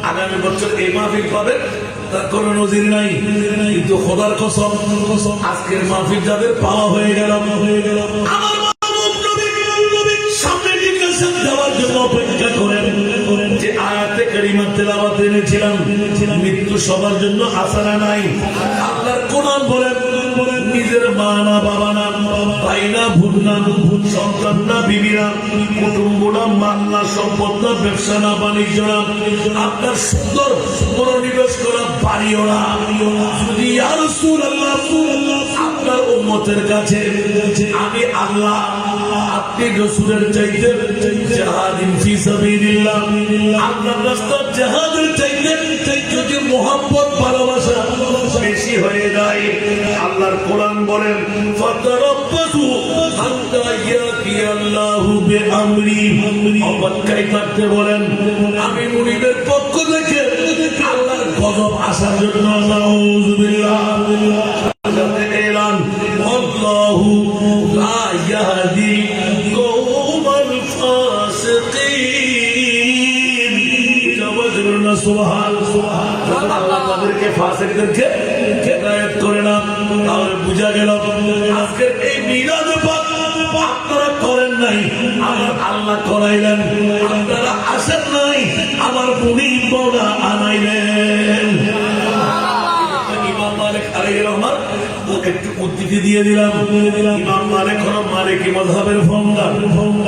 আগামী বছর এই মাহফিল পাবেন তার কোন নজির নাই, কিন্তু খোদার কসম আজকের মাহফিল যাদের পাওয়া হয়ে গেল আমার সামনে নির্দেশন দেওয়ার জন্য অপেক্ষা করেন। যে আয়াতে কারিমা তেলাওয়াত এনেছিলাম, মৃত্যু সবার জন্য আসানা নাই। আল্লাহর কোরআন বলেন নিজের মা না, বাবা না, ভাই না, ভুল না, সন্তান না, বিবি না, কুটুম্ব না, মাল না, সম্পদ না, ব্যবসা না, বাণিজ্য না, আপনার সুন্দর মনোনিবেশ করা বাড়িও না। যদি ইয়া রাসূলুল্লাহ আপনার উম্মতের কাছে আমি আল্লাহ আপনি রাসূলের চাইতে জিহাদিন ফি সাবিলিল্লাহ আল্লাহর রাস্তায় জিহাদের চাইতে যদি মোহাম্মত ভালোবাসা বেশি হয়ে যায়, আল্লাহর কোরআন বলেন ফাতারাব্বাসু হাত্তা ইয়াতিয়াল্লাহু বিআমরি, অপেক্ষায় থাকতে বলেন আমি মুনিবের পক্ষ থেকে আল্লাহর গজব আসার জন্য। নাউযুবিল্লাহ। এলান আল্লাহু লা ইয়াহদি কওমাল ফাসিকিন। সুবহানাল্লাহ। আল্লাহ তাদেরকে ফাসিকদেরকে হেদায়েত করে না। তাহলে বুঝা গেল আজকের এই মিলাদ আপনারা করেন নাই, আমার আল্লাহ করাইলেন। আপনারা আসেন নাই, আমার মুনিব বড়া আনাইলেন। ইমাম মালিক আলাইহির রহমান একটু উদ্ধৃতি দিয়ে দিলাম। ইমাম মালিক হলো মালিকি মাযহাবের ফাউন্ডার।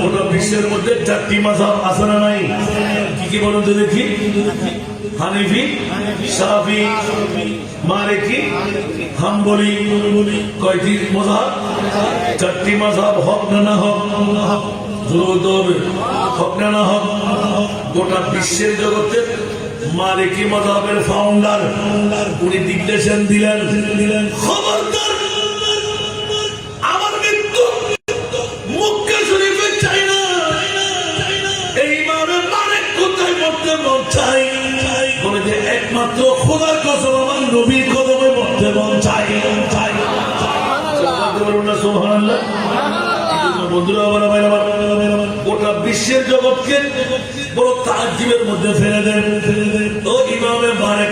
গোটা বিশ্বের মধ্যে 4টি মাযহাব আছে না নাই? কি কি বলুন তো দেখি? হানিফি, শাফি, মালিকি, হাম্বলি। কয়টি মাযহাব? 4টি মাযহাব। হক না না হক? জোর হবে। হক না না হক? গোটা বিশ্বের জগতে মালিকি মাযহাবের ফাউন্ডার উনি নির্দেশন দিলেন খবরদার আমার মৃত্যু মক্কা শরীফে চাই না। এই ইমামের মালিক কোথায় মরতে মন চাই বলে যে একমাত্র খোদার কসম আমার নবীর কদমে মরতে মন চাই। সুবহানাল্লাহ। বন্ধুরা আমার গোটা বিশ্বের জগৎকে বড় তাজ্জুবের মধ্যে ফেলে দেন। ও ইমামে মালিক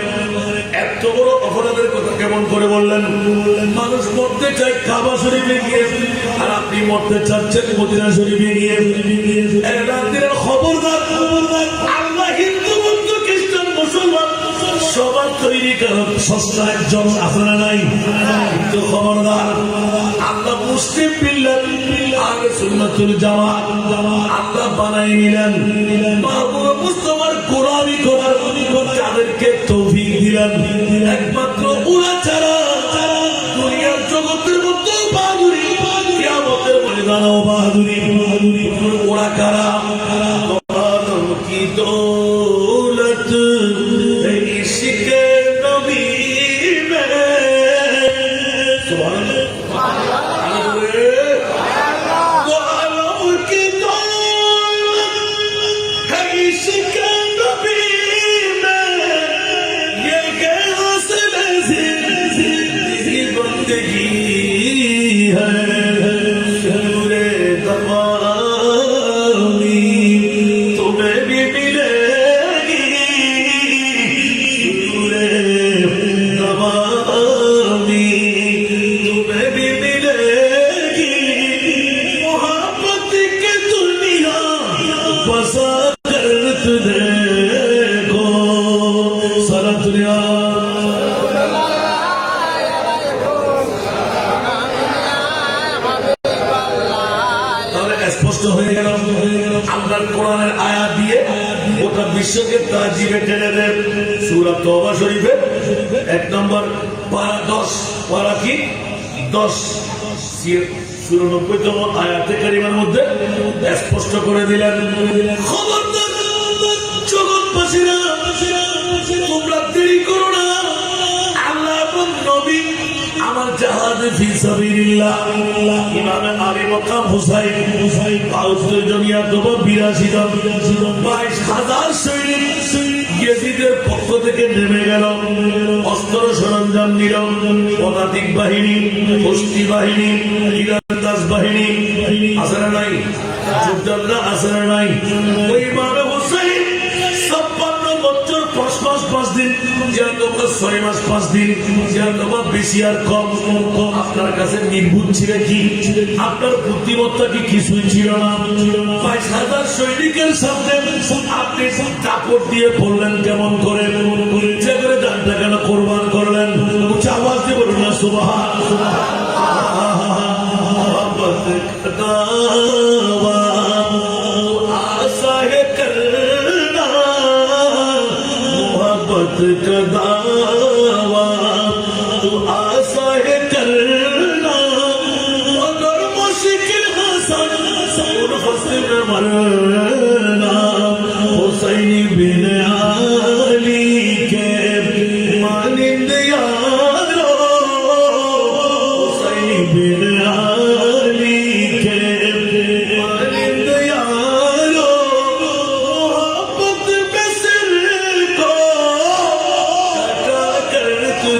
এত বড় অপরাধের কথা কেমন করে বললেন? মানুষ মরতে চায় কাবা শরীফে গিয়ে, আর আপনি মরতে চাচ্ছেন মদিনা শরীফে গিয়ে। খবরদার আল্লাহ হিন্দু বৌদ্ধ খ্রিস্টান মুসলমান সবার তৈরি কারণ সস্তা একজন আপনারা নাই, কিন্তু খবরদার আল্লাহ মুসলিম বিল্লাহ আহলে সুন্নাতুল জামাত আল্লাহ বানাই নিলেন। মাহবুব মুস্তাফার গোলামি করার তাদেরকে তৌফিক দিলেন। একমাত্র ওরা ছাড়া দুনিয়ার জগতের মধ্যে বাহাদুরি, কিয়ামতের ময়দানেও বাহাদুরি। ওরা কারা? কি দৌলত ইশকে নবী মে। স্পষ্ট হয়ে গেল আল্লাহর কোরআনের আয়াত দিয়ে গোটা বিশ্বকে তাজিবে টেনে দেন। সূরা তওবা শরীফে 1 নম্বর পারা 10 পারা কি 10 94তম আয়াতে কারিমার মধ্যে স্পষ্ট করে দিলেন, খবরদার জগৎবাসীরা তোমরা দেরি করো না। আল্লাহ এবং নবী আমার জাহাদে ফি সাবিলিল্লাহ ইমাম আলী মাকাম হুসাইন বাউসের জমিয়া তো 82 জন 22,000 সৈনিক ইয়েজিদের পক্ষ থেকে নেমে গেল, অস্ত্র সরঞ্জাম নিল, পদাতিক বাহিনী, হস্তি বাহিনী, তীরন্দাজ বাহিনী, আছে না নাই? যোদ্ধারা আছে না নাই? ওই ইমামে হোসেন 56 বছর 5 মাস 5 দিন, অথবা 6 মাস 5 দিন, অথবা বেশি আর কম, আপনার কাছে নির্ভুল ছিল কি? আপনার বুদ্ধিমত্তা কি কিছুই ছিল না? 22,000 সৈনিকের সামনে আপনি কাপড় দিয়ে পড়লেন কেমন করে? ইচ্ছা করে জানটা কেন কোরবান করলেন? উচ্চ আওয়াজ দিয়ে বলুন না সুবহানাল্লাহ। का दावा तू आसा है करना, मगर मुश्किल हसन और हसन मरना। हुसैन बिन अली के मानिंद यारो, हुसैन बिन अली के मानिंद यारो, मोहब्बत में सिर को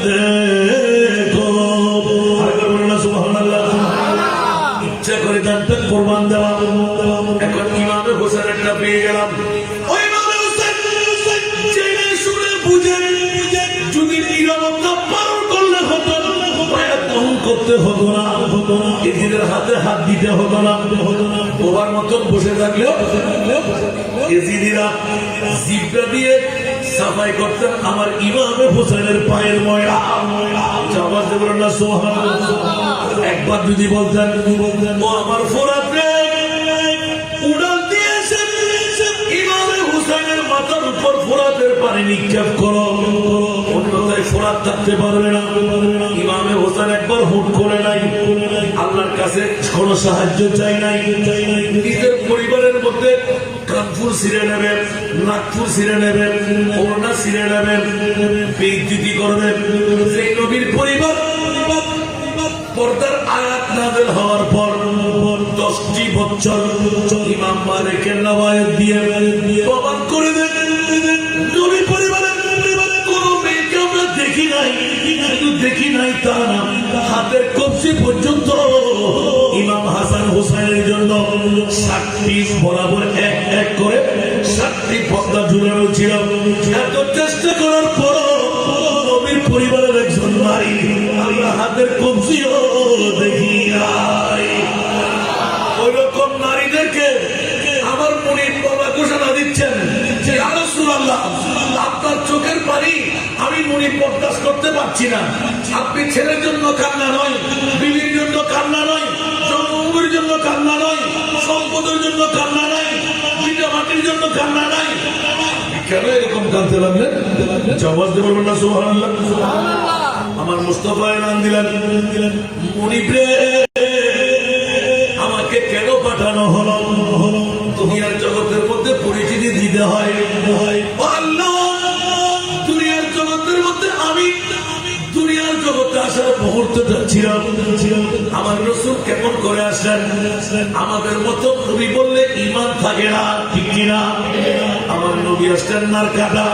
देखो। ইচ্ছা করে জানতে কোরবান দেওয়া। এখন ইমামে হোসেনেরটা পেয়ে গেলাম। ওই ইমামে হোসেন জেনে শুনে বুঝে যদি নীরবতা পালন করলে হতো, বায়াত গ্রহণ করতে হতো না, এজিদের হাতে হাত দিতে হতো না, বোবার মতন বসে থাকলেও এজিদিরা জিব্বা দিয়ে সাফাই করতেন আমার ইমামে হোসেনের পায়ের ময়লা। আওয়াজ দিয়ে বলেন না সুবহানাল্লাহ। একবার যদি বলতেন ও আমার ফোরাতে উড়াল দিয়েছে, ইমামে হোসেনের মাথার উপর ফোরাতের পানি নিক্ষেপ করো, অন্যথায় ফোরাত থাকতে পারবে না। ইমামে হোসেন একবার হুট করে নাই, আল্লাহর কাছে কোনো সাহায্য চাই নাই, নিজের পরিবারের মধ্যে কানপুর ছিঁড়ে নেবেন, নাগপুর ছিঁড়ে নেবেন, ওড়না ছিঁড়ে নেবেন, বেইজ্জতি করবেন। সেই নবীর পরিবার পর্দার আয়াত নাযিল হওয়ার পর 10টি বছর ইমাম মালিকের নওয়ায়েত দিয়ে প্রমাণ করে দেন নবী পরিবারের কোন মেয়েকে আমরা দেখি নাই, কিন্তু দেখি নাই তা না, হাতের কবজি পর্যন্ত ইমাম হাসান হোসেনের জন্য 60টি বরাবর এক এক করে 60টি পর্দা ঝুলানো ছিল। এত চেষ্টা করার পর নবীর পরিবারের একজন নারী আমরা হাতের কবজিও দেখি নাই। ওইরকম নারীদেরকে আমার মনির বাবা ঘোষণা দিচ্ছেন যে ইয়া রাসূলুল্লাহ, আপনার চোখের পানি আমি মনির বরদাস্ত করতে পারছি না। আপনি ছেলের জন্য কান্না নয়, বিবির জন্য কান্না নয়, জন্মভূমির জন্য কান্না নয়, সম্পদের জন্য কান্না নাই, ভিটা মাটির জন্য কান্না নাই, কেন এরকম কাঁদতে লাগলেন? জবাব দিয়ে বলবেন না সুবহানাল্লাহ। আমার মুস্তাফা এলান দিলেন, মুনিবরে আমাকে কেন পাঠানো হলো? দুনিয়ার জগতের মধ্যে পরিচিতি দিতে হয়। আল্লাহ, দুনিয়ার জগতের মধ্যে আমি দুনিয়ার জগতে আসার মুহূর্তটা ছিলাম, আমার রাসূল কেমন করে আসলেন? আমাদের মতো নবী বললে ঈমান থাকে না, ঠিক কিনা? আমার নবী আসলেন নার কাটা,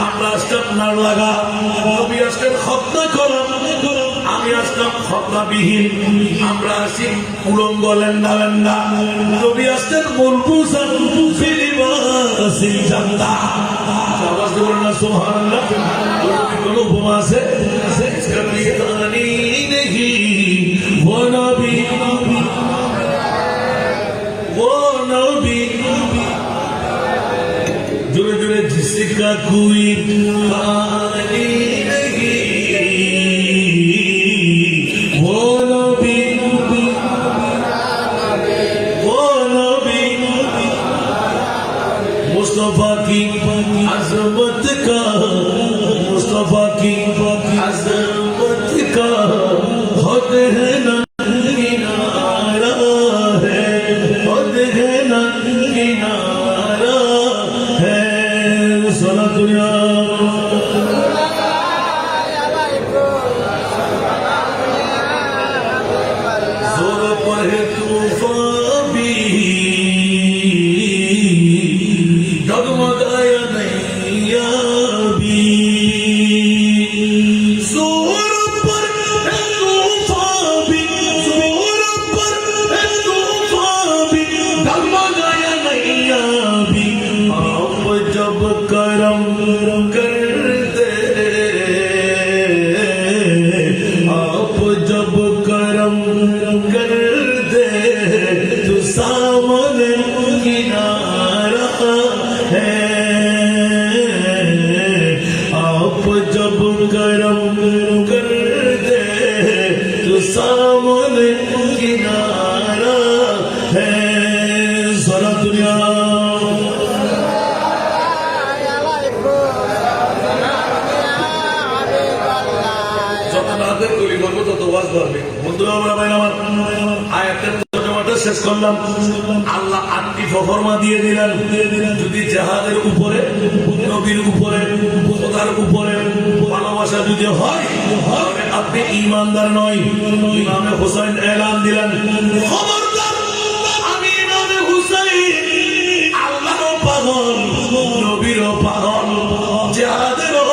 আমরা আসলাম নার লাগা। নবী আসলেন খতনা করা, আমি আসলাম খতনাবিহীন। আমরা আসি উলঙ্গ লেন্দা লেন্দা, নবী আসলেন মুলবুসান ফিলিবাসিল জান্নাহ। আওয়াজ দিয়ে বলেন না সুবহানাল্লাহ। কোন উপমা আছে? কবি नहीं वो नबी जोरे जोरे जिसका कोई कहानी नहीं, वो नबी मुस्तफा की अजमत का, मुस्तफा की अजमत का खुद है ना किनारा है, खुद है ना किनारा है। सलातुल्लाह कर दे तू सामने किनारा है आप जब करम कर दे तू सामने किनारा है सारा दुनिया শেষ করলাম আল্লাহ 8টি ফরমা দিয়ে দিলেন যদি জিহাদের উপরে নবীর উপরে খোদার উপরে ভালোবাসা যদি হয় তাহলে আপনি ঈমানদার নয় ইমামে হুসাইন এলান দিলেন খবরদার আমি ইমামে হুসাইন আল্লাহর পাগল নবীরও পাগল জিহাদেরও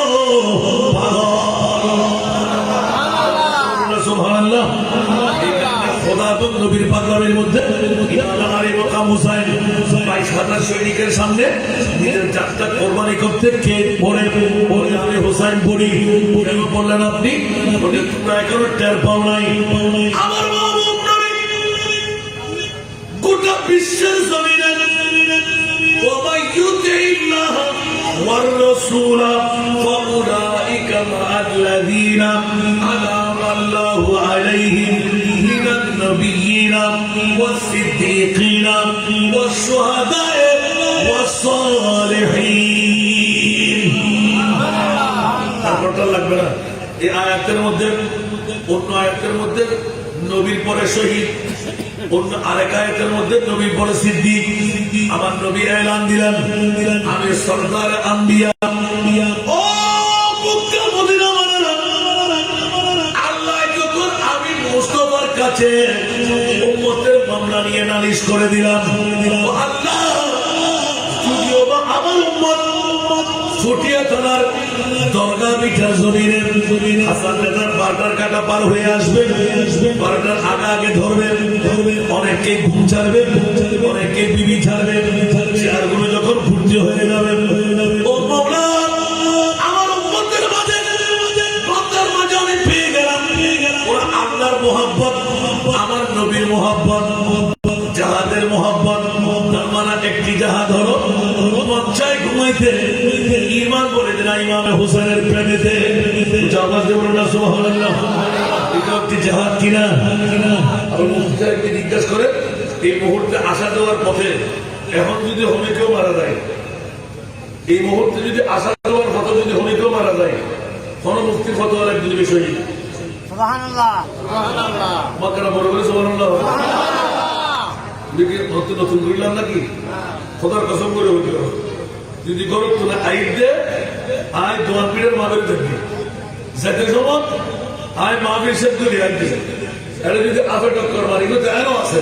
পাগল সুবহানাল্লাহ নবীর পাগলামের মধ্যে সৈনিকের সামনে নিজের যাত্রা কোরবানি করতে কে পড়ে হোসাইন পড়ি বললেন আপনি তোমরা এখনো টের পাও নাই আমার গোটা বিশ্বের জমিনে والرسول فأولئك مع الذين أنعم الله عليهم من النبيين والصديقين والشهداء والصالحين তারপরটা লাগবে না এই আয়াতের মধ্যে অন্য আয়াতের মধ্যে নবীর পরে শহীদ অন্য আরেক আয়াতের মধ্যে নবীর পরে সিদ্দিক আমার নবী এলান দিলেন আমি সরদার আম্বিয়া ও মক্কা মদিনা আল্লাহ যখন আমি মুস্তাফার কাছে উম্মতের মামলা নিয়ে নালিশ করে দিলাম আল্লাহ যদিও বা আমার উম্মত ফুটিয়া থানার দরগা পিঠার জমিনে হাসান নেতার বারটার কাটা পার হয়ে আসবে বারটার আগে আগে ধরবে অনেককে ঘুম ছাড়বে অনেককে বিবি ছাড়বে চেয়ারগুলো যখন ভর্তি হয়ে যাবে ও মাওলা আমার উম্মতের মাঝে বান্দার মাঝে আমি পেয়ে গেলাম ওরা আল্লাহর মোহাব্বত আমার নবীর মোহাব্বত জাহাদের মোহাব্বত তার মানে একটি জাহাদ হলো মঞ্চায় ঘুমাইতে ঈমান বলে দেনা ইমামে হোসেনের প্রেমেতে জামাত দেব না সুবহানাল্লাহ এটা একটি জাহাদ কিনা আর মুফতিকে জিজ্ঞাসা করে এই মুহূর্তে আসা যাওয়ার পথে এখন যদি হমিকেও মারা যায় এই মুহূর্তে যদি আসা যাওয়ার পথে যদি হমিকেও মারা যায় কোন মুফতি ফতোয়ার একজন বিষয় সুবহানাল্লাহ সুবহানাল্লাহ মাকরা বড় করে সুবহানাল্লাহ দেখি নতুন নতুন ঘুরলাম নাকি খোদার কসম করে হইতে যদি গরম তোলা আইড দে আয় দোয়ান পিড়ের মাবের দেখবি যেতে সময় আয় মাবের সে তুলি আইডে এটা যদি আফে টক্কর মারি কিন্তু এনও আছে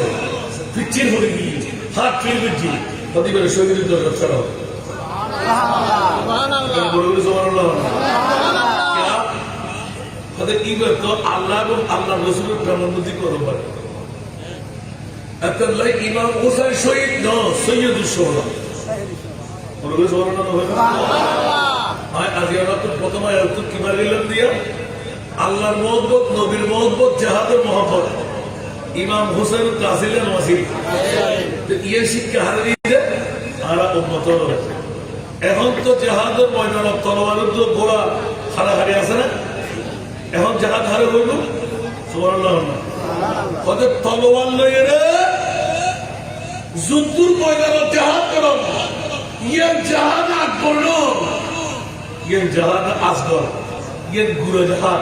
পিচ্ছির হয়ে গিয়ে হাত ফির পিচ্ছি প্রতিবারের শরীরের দরকার ছাড়াও বড় করে সুবহানাল্লাহ কি করতো আল্লাহ এবং আল্লাহ রসুলের প্রেমানুভূতি করো পারে ইমাম হোসেন শহীদ ন সৈয়দুল সোহরা প্রথম কিবার গেলাম দিয়া আল্লাহর মহব্বত নবীর মহব্বত জাহাদের মহব্বত ইমাম হোসেন কাসিলেন ওয়াসিল ইয়ে শিক্ষা হারে দিয়েছে আর উন্নত এখন তো জাহাদের ময়দান তলোয়ারের তো গোড়া হারাহারি আছে না এখন জাহাজ হারে হইল সুবহানাল্লাহ ওদের তলোয়ার লইয়ে রে যুদ্ধের ময়দানে জাহাজ করো ইয়ে জাহাজ আকবর ইয়ে জাহাজ আসগর ইয়ে গুরু জাহাজ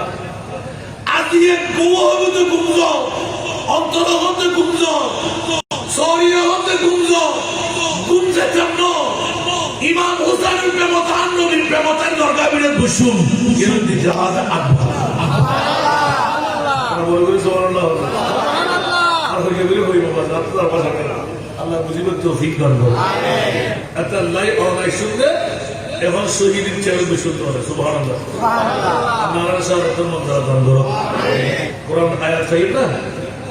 আজ ইয়ে গোয়া হতে গুমজ অন্তর হতে গুমজ সরিয়া হতে গুমজ গুমজে জন্য ইমাম হুসাইনের প্রেমতান নবীর প্রেমতান দরগা বিরে ঘুষুম ইয়ে জাহাজ আকবর আল্লাহ বুঝিবার তৌফিক দান করুন আল্লাহ অনাই শুনলে এখন শহীদের চেয়ে বেশি করে সুবহানাল্লাহ আপনারা সারাতন মন্ত্র দান করুন কোরআন আয়াত সহিত না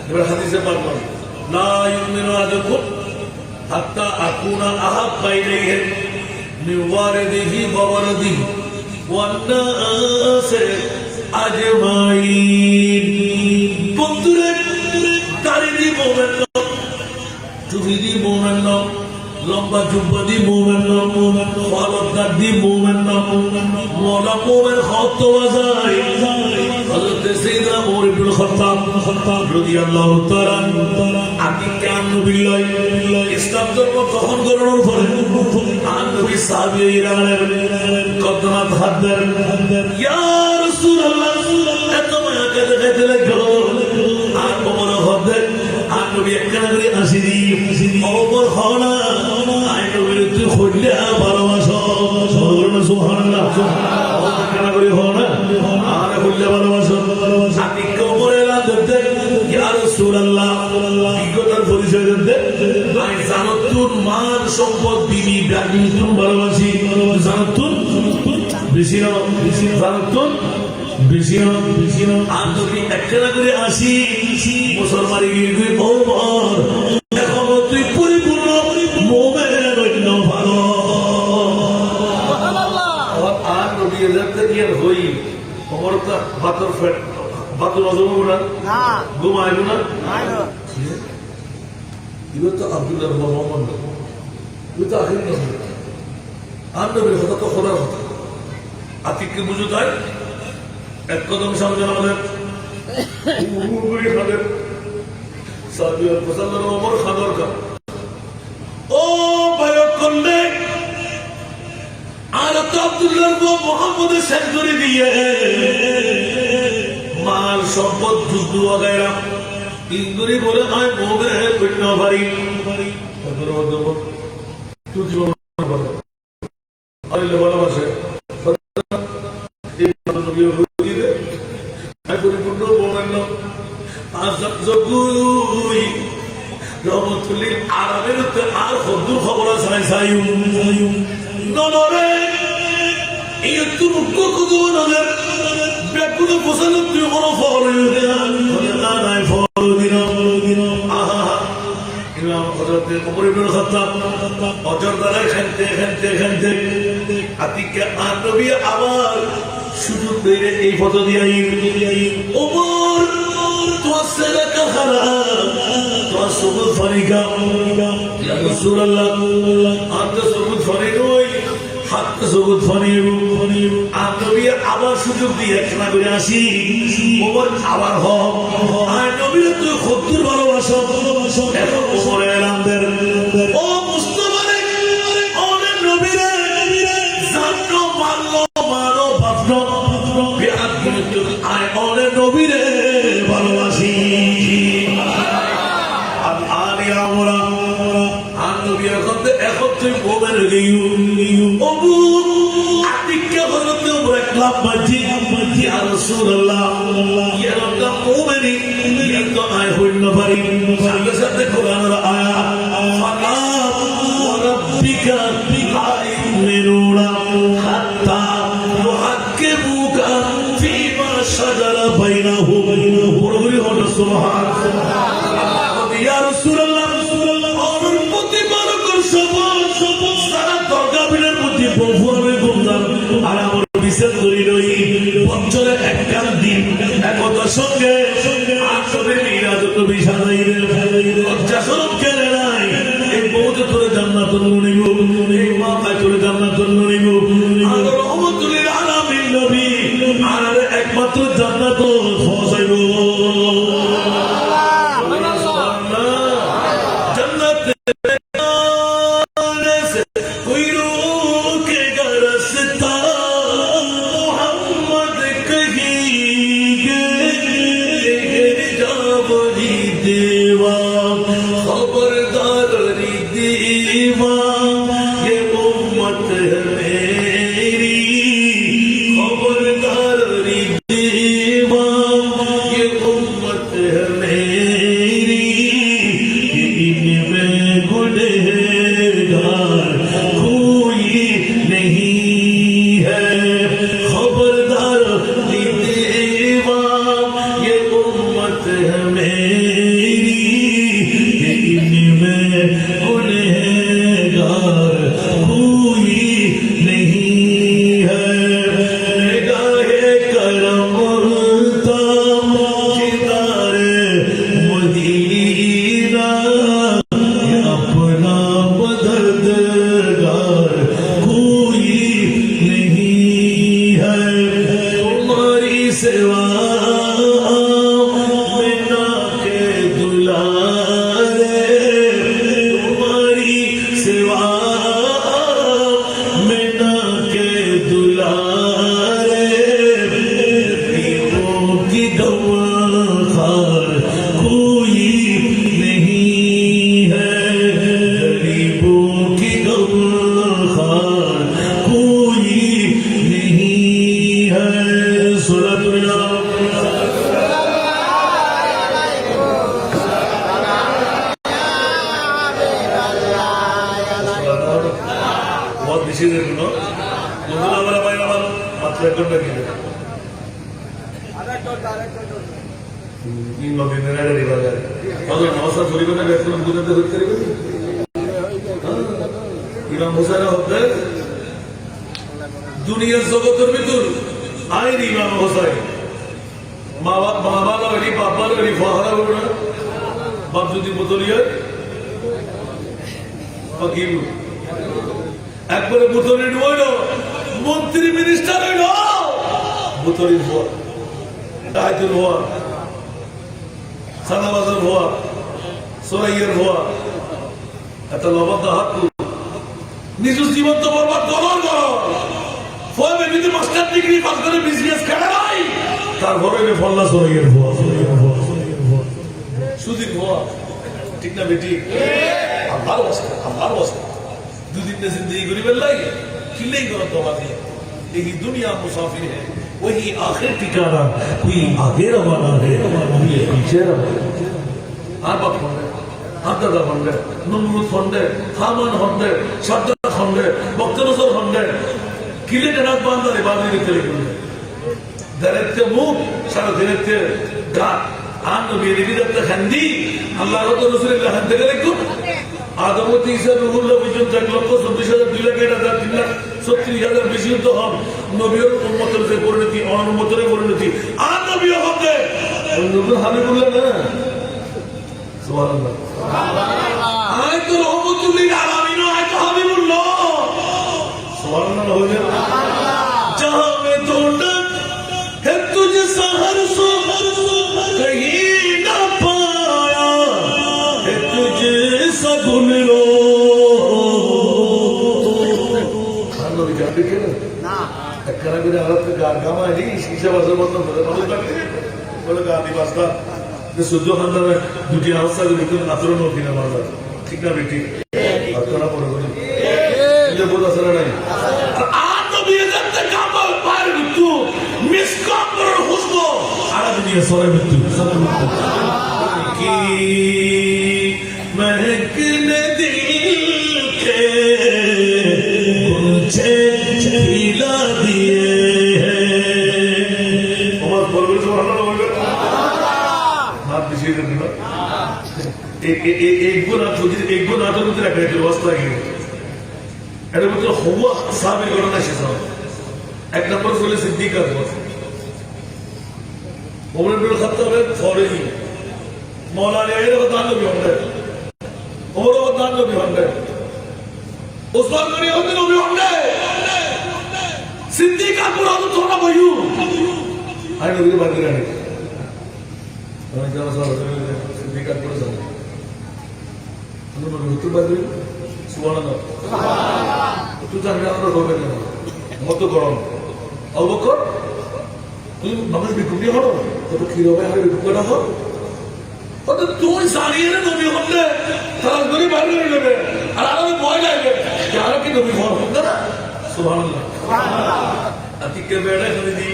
এবার হাদিসে পাক বল লা ইউমিনু আহাদুকুম হাত্তা আকুনা আহাব্বা ইলাইহি মিন ওয়ালিদিহি ওয়া ওয়ালাদিহি ওয়ান নাস আজমাইন বন্ধুরা মোমেন টুপি দি মোমেন লম্বা জুব্বা দি মোমেন ফলদার দি মোমেন মোলা মোমেন হত বাজায় হযরত সাইয়েদনা ওমর ইবনে খাত্তাব রাদিয়াল্লাহু তাআলা আকিকা নবীল্লাহ ইসলাম ধর্ম গ্রহণ করার পরে নবী সাহাবীরা কদমাত হাত দেন ইয়া রাসূলুল্লাহ এত মায়া দেখাইতে লাগলো আর ওমর হাত দেন আর নবী একখানা করে আসিনি ওমর হনা আই নবীর তুই খুললে ভালোবাসো সুবহানাল্লাহ একখানা করে হনা আর খুললে ভালোবাসো আকিকা ওমরে লাদতে ইয়া রাসূলুল্লাহ বিগতার পরিচয় দিতে আই জানতুন মান সম্পদ বিবি গাড়ি তুমি ভালোবাসি জানতুন বেশি না জানতুন বেশি না আর যদি একখানা করে আসি মুসলমানি গিয়ে তুই ওমর এখন তুই পরিপূর্ণ মোমেনের অন্য ভালো আর নবী এজাতে গিয়ে হই ওমর তো বাতর ফেট বাতর অজম না ঘুমাইল না এবার তো আব্দুল্লাহ মোহাম্মদ এবার তো আখির নবী আর নবীর কথা তো খোদার কথা আতিককে বুঝো তাই এক কদম সামনে আমাদের খাদের সাবিয়ার পছন্দের ওমর খাদর কা ও বায়ক করলে আর তো আব্দুল্লাহ মোহাম্মদের শেষ করে দিয়ে মাল সম্পদ যুদ্ধ वगैरह ইংরেজি বলে আয় মোবে কইন ভারি কদর দেব তুই জীবন বলো আল্লাহ ভালোবাসে এই নবী হয়ে দিবে আই পরিপূর্ণ মোমেন আজব জগুই রহমতুল্লিল আরবের তো আর খবর খবর আছে সাইউ ননরে এই তুমি কোকো নজর বেকুল ফসল তুই কোন ফল না নাই ফল দিন আহা ইমাম হযরত ওমর ইবনে খাত্তাব অজর দ্বারা খানতে আতিকে আর নবী আবার শুধু বেরে এই ফটো দিয়াই ওমর তোমার ছেলে কাহারা তোমার সবুজ ফারিকা ইয়া রাসূলুল্লাহ আর তো সবুজ ফারিক ওই হাত তো সবুজ ফারিক আর নবী আবার সুযোগ দিয়ে একখানা করে আসি ওমর আবার হোক আর নবীর তুই খুদ্দুর ভালোবাসো এখন ওমরে এলাম দের ও মুস্তাফা রে ওরে নবীরে জানো মানো ভাবনো আয় ওরে নবীরে ভালোবাসি আর আমরা আর নবী এখন তুই মোমেন গিয়ে ওবু আতিককে হযরত ওমর একলা বাজি ইয়া রাসূলুল্লাহ ইয়া রাব্বা মোমেনি ইয়া তো আয় হইল পারি সাথে সাথে কোরআনের আয়াত ফালা ওয়া রাব্বিকা বিআইমিনুনা হাত্তা ইউহাক্কিমুকা ফীমা শাজারা বাইনাহুম বড়গুলি হল সুবহানাল্লাহ ইয়া রাসূলুল্লাহ ওমর প্রতি বারকর সবল সারা দরগাবিনের মধ্যে বহুভাবে গুমদার আর আমার বিচার করি রই বছরে একখান দিন একতার সঙ্গে আসলে মিরাজ নবী সাজাইলেন লজ্জাস্বরূপ কেনে নাই এই বউতে তোরে জান্নাতুল নিব এই মাথায় তোরে জান্নাতুল নিব আর রহমতুল্লিল আলামিন নবী আর একমাত্র জান্নাত পৌঁছাইব ঘন্টা কিনে দুনিয়ার জগতের ভিতর আইন ইমাম হোসাইন মা বাবা লাগি বাবা লাগি ফাহারা বলবে না বাপ যদি বোতলিয়া একবারে বোতলি হইল মন্ত্রী মিনিস্টার হইল বোতলির ভুয়া ডাহাইতের ভুয়া সাদাবাজার ভুয়া সোরাইয়ের ভুয়া একটা লবদ্ধ হাত নিজ জীবন তো বরবাদ করার ফলে যদি মাস্টার ডিগ্রি পাস করে বিজনেস খেলা নাই তারপরে ফল্লা সোরাইয়ের ভুয়া সুদীর ভুয়া ঠিক না বেটি আমার অবস্থা দুদিন में जिंदगी गरीबन लाई किले करो तो बात है यही दुनिया मुसाफिर है वही आखिर ठिकाना कोई आगे रवाना है कोई पीछे रवाना আর বাপ ফন্ডে হাদাদা ফন্ডে নমরুদ ফন্ডে হামান ফন্ডে সাদ্দাত ফন্ডে বক্তনসর ফন্ডে কিলে নাক বান্দারে বাদি দিতে লাগবে দাঁড়াতে মুখ সারা দিনতে গাত আন নবী রিবিদাতে খান্দি আল্লাহ রাসূলুল্লাহ হাতে গেলে আদমতি ঈসা রুহুল্লাহ পর্যন্ত 1,24,000 2,01,000 3,36,000 বেশি তো হন নবীর উম্মতের যে পরিণতি অনুম্মতের পরিণতি আর নবী হতে নবী হাবিবুল্লাহ না সুবহানাল্লাহ আয় তো রহমতুল লিল আলামিন আয় তো হাবিবুল্লাহ সুবহানাল্লাহ হইলে जहां में तो है तुझे सहर सो कहीं ना पाया है तुझे सगुन लो खानो विचार देखे ना करा बिना हालत में गामा है नहीं शीशा बस मतलब बोले गादी वास्ता যে সূর্য খান্দার দুটি অবস্থা ভিতরে আচরণ হোক কিনা মাঝা ঠিক না বেটি আর করা পড়ে বলি বোধ আছে না নাই আর তো বিয়ে করতে কামাল পার মৃত্যু মিসকাম করার হুসবো সারা দুনিয়া সরে মৃত্যু কি महकने दिल के मुझे खिला दिए हैं और बोल सुभान अल्लाह हाथ पीछे कर देना एक गुना तो मुझे रखने की व्यवस्था की এটা বলতে হুয়া সাহাবীর ঘটনা শেষ হয় এক নম্বর হলো সিদ্দিক আকবর ওমর ইবনে খাত্তাবের ফরেজি মৌলানা এর কথা নবী হন্ডে ওমর কথা নবী হন্ডে ওসমান গনি হন্ডে নবী হন্ডে সিদ্দিক আকবর হতো তোমরা বইউ আই নবীর বাদ করে আমি যারা সব সিদ্দিক আকবর জানে তুমি নবী হতে পারবে সুবহানাল্লাহ তুই জানলে আমরা রবেন না মত গরম আবু বকর তুই মানুষ বিকুটি হলো কত কি রবে আর বিকুটা হল কত তুই জানিয়ে না নবী হলে তার গরি বাইরে হয়ে যাবে আর আমি ভয় লাগবে যে আর কি নবী হওয়ার হতো না সুবহানাল্লাহ আতিকে বেড়ে করে দি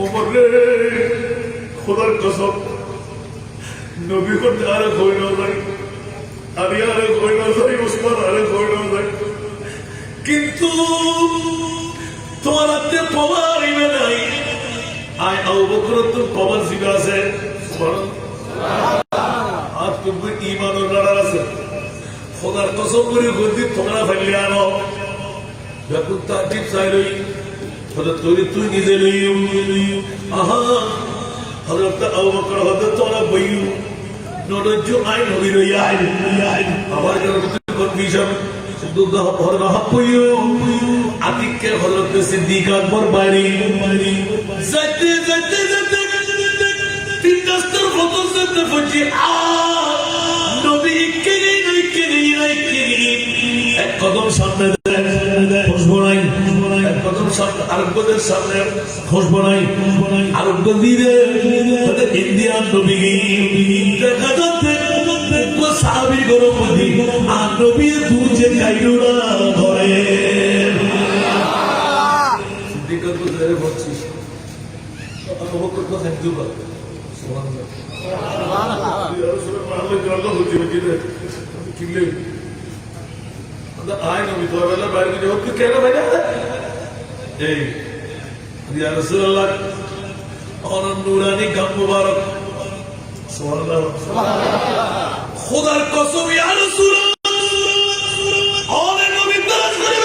ওমর রে খোদার কসম নবী হতে আর হই না ভাই আমি আরে হই না ভাই ওসমান আরে হই না ভাই কিন্তু তোমার হাতে পাওয়ার ইমে নাই আয় আবু বকর তো পাওয়ার জিবা আছে আজ তুমি ঈমান ও লড়ার আছে খোদার কসম করে গদি তোমরা ফেললে আনো যখন তাকিব চাইলই হযরত তুই নিজে লইও আহা হযরত আবু বকর হযরত তোমরা বইও নরজ আই নবী রইয়া আই আবার কনফিউশন দুর্গা হর রাহপুয়ো আতিকে হযরত সিদ্দিক আকবর বাড়ি যেতে যেতে যেতে তিন দস্তর ফটো যেতে ফুটি নবী কেরি নাই এক কদম সামনে খুশবু নাই এক কদম সামনে আরেকদের সামনে খুশবু নাই আরেক দিলে ইন্ডিয়ান নবী দেখা যাচ্ছে সাহাবী গরমপতি আর নবীর দুজে কাইরুরা ধরে সিদ্দিক আকবর ধরে বলছিস আবু বকর কথা দুবা সুবহানাল্লাহ সুবহানাল্লাহ ইয়া রাসূলুল্লাহ আল্লাহ হচ্ছে মদিনা কিলে আয় নবী তো বেলা বাইরে গিয়ে কেন ভাই এই ইয়া রাসূলুল্লাহ और नूरानी गम मुबारक सुभान अल्लाह खुदा कसम या रसूल और नबी तरस करे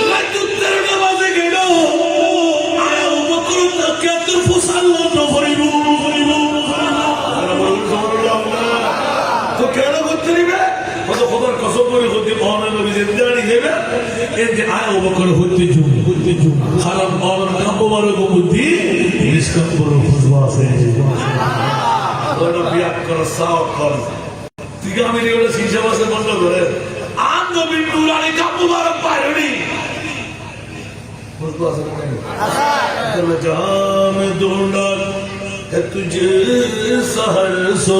रात तेरे नमाज़े गेलो आया बकर के तरफ सल्लो तो फरिबू तो केड़ा করতে দিবে কত খোদার কসম করে হতে মহান নবী জিন্দানি দেবে এই যে আয়া বকর হতে জু খারাপ और মুবারক বুদ্ধি নিষ্কাম করে খুশবা আছে সুবহানাল্লাহ ওরা বিয়াত করে সাও কর তিগামি রে ওরা শিশা বাসে বন্ধ করে আম নবীর নুরানি কাম মুবারক পায়নি খুশবা আছে না जहां में ढूंढा है तुझे सहर सो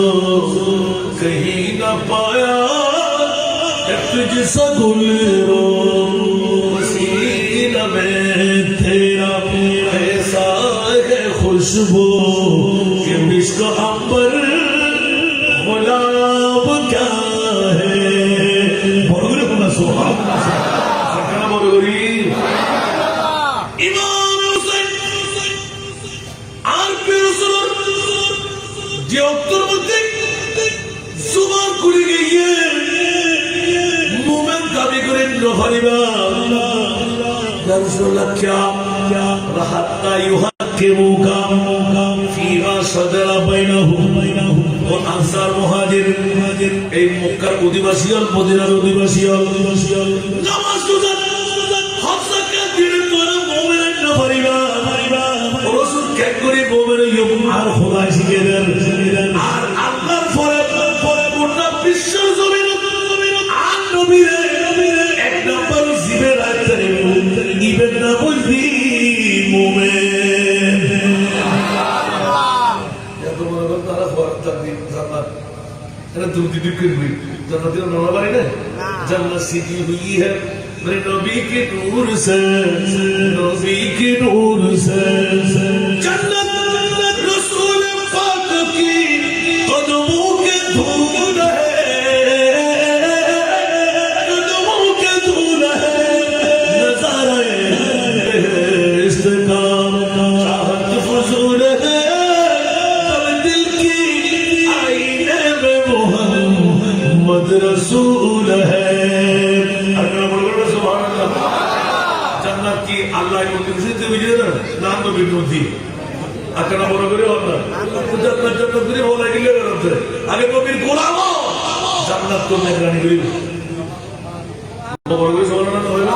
कहीं न पाया है तुझसा गुलरो सीना में तेरा ऐसा है खुशबू कि मिश्क अंबर गुलाब क्या है बोलो ना सुभान अल्लाह बोलो इमाम हुसैन আর পেরসুল যে অন্তর মধ্যে জুবান করে গিয়ে মোমেন দাবি করেন নফারিবা ইয়া রাসূলুল্লাহ क्या রাহাতা ইউহাকিমুকা ফিহা সাদারা বাইনাহুম ও আনসার মুহাজির এই মক্কার অধিবাসী আর মদিনার অধিবাসী নামাজ রোজা হজ যাকাত দিলে তোরা মোমেনের নফারিবা রসুল কেন করে মোমেন আর খোদা শিখে দেন আর আল্লাহর পরে গোটা বিশ্বের জমিন আর নবীরে এক নম্বর জীবের রাখতে ইবেন না বুঝবি মোমেন এত মনে করেন তারা জান্নাত এটা দুটি দিকের বই জান্নাতের নানা বাড়ি না জান্নাত সিটি হুই है मेरे नबी के नूर से जन्नत रसूल पाक की कदमों के धूल है नजारे इस्तेकाम चाहत फजूल है तब दिल की आईने में मोहम्मद रसूल है কি আল্লাহ মধ্যে বুঝে না নাম নবীর মধ্যে আকানা বড় করে আল্লাহ জান্নাত জান্নাত করে বলা গেলে করতে আগে নবীর গোলাম জান্নাত তো মেহরানি করি বড় করে সুবহানাল্লাহ হয় না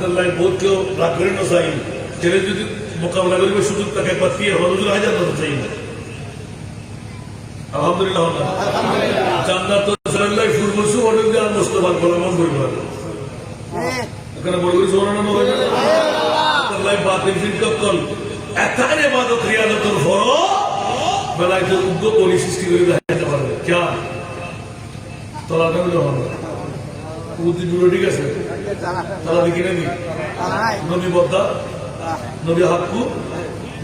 আল্লাহ বহুত কেউ রাগ করে না চাই ছেলে যদি মোকাবেলা করবে সুযোগ তাকে একবার দিয়ে হুজুর হাজার কথা চাই না আলহামদুলিল্লাহ জান্নাত তো আল্লাহ ফুল বসু অর্ডার দিয়ে আর মুস্তাফা গোলাম করবে এখানে বড় করে শোনানো নয় আল্লাহ বাতিল ফিরকাত কল একানে ইবাদত রিয়াদতের ফর বেলাইতে উগ্র পরি সৃষ্টি করে দেখাতে পারবে কি তলাটা হলো হবে বুদ্ধি দূর ঠিক আছে তালা দেখি না নবী বদ্দা নবী হাক্কু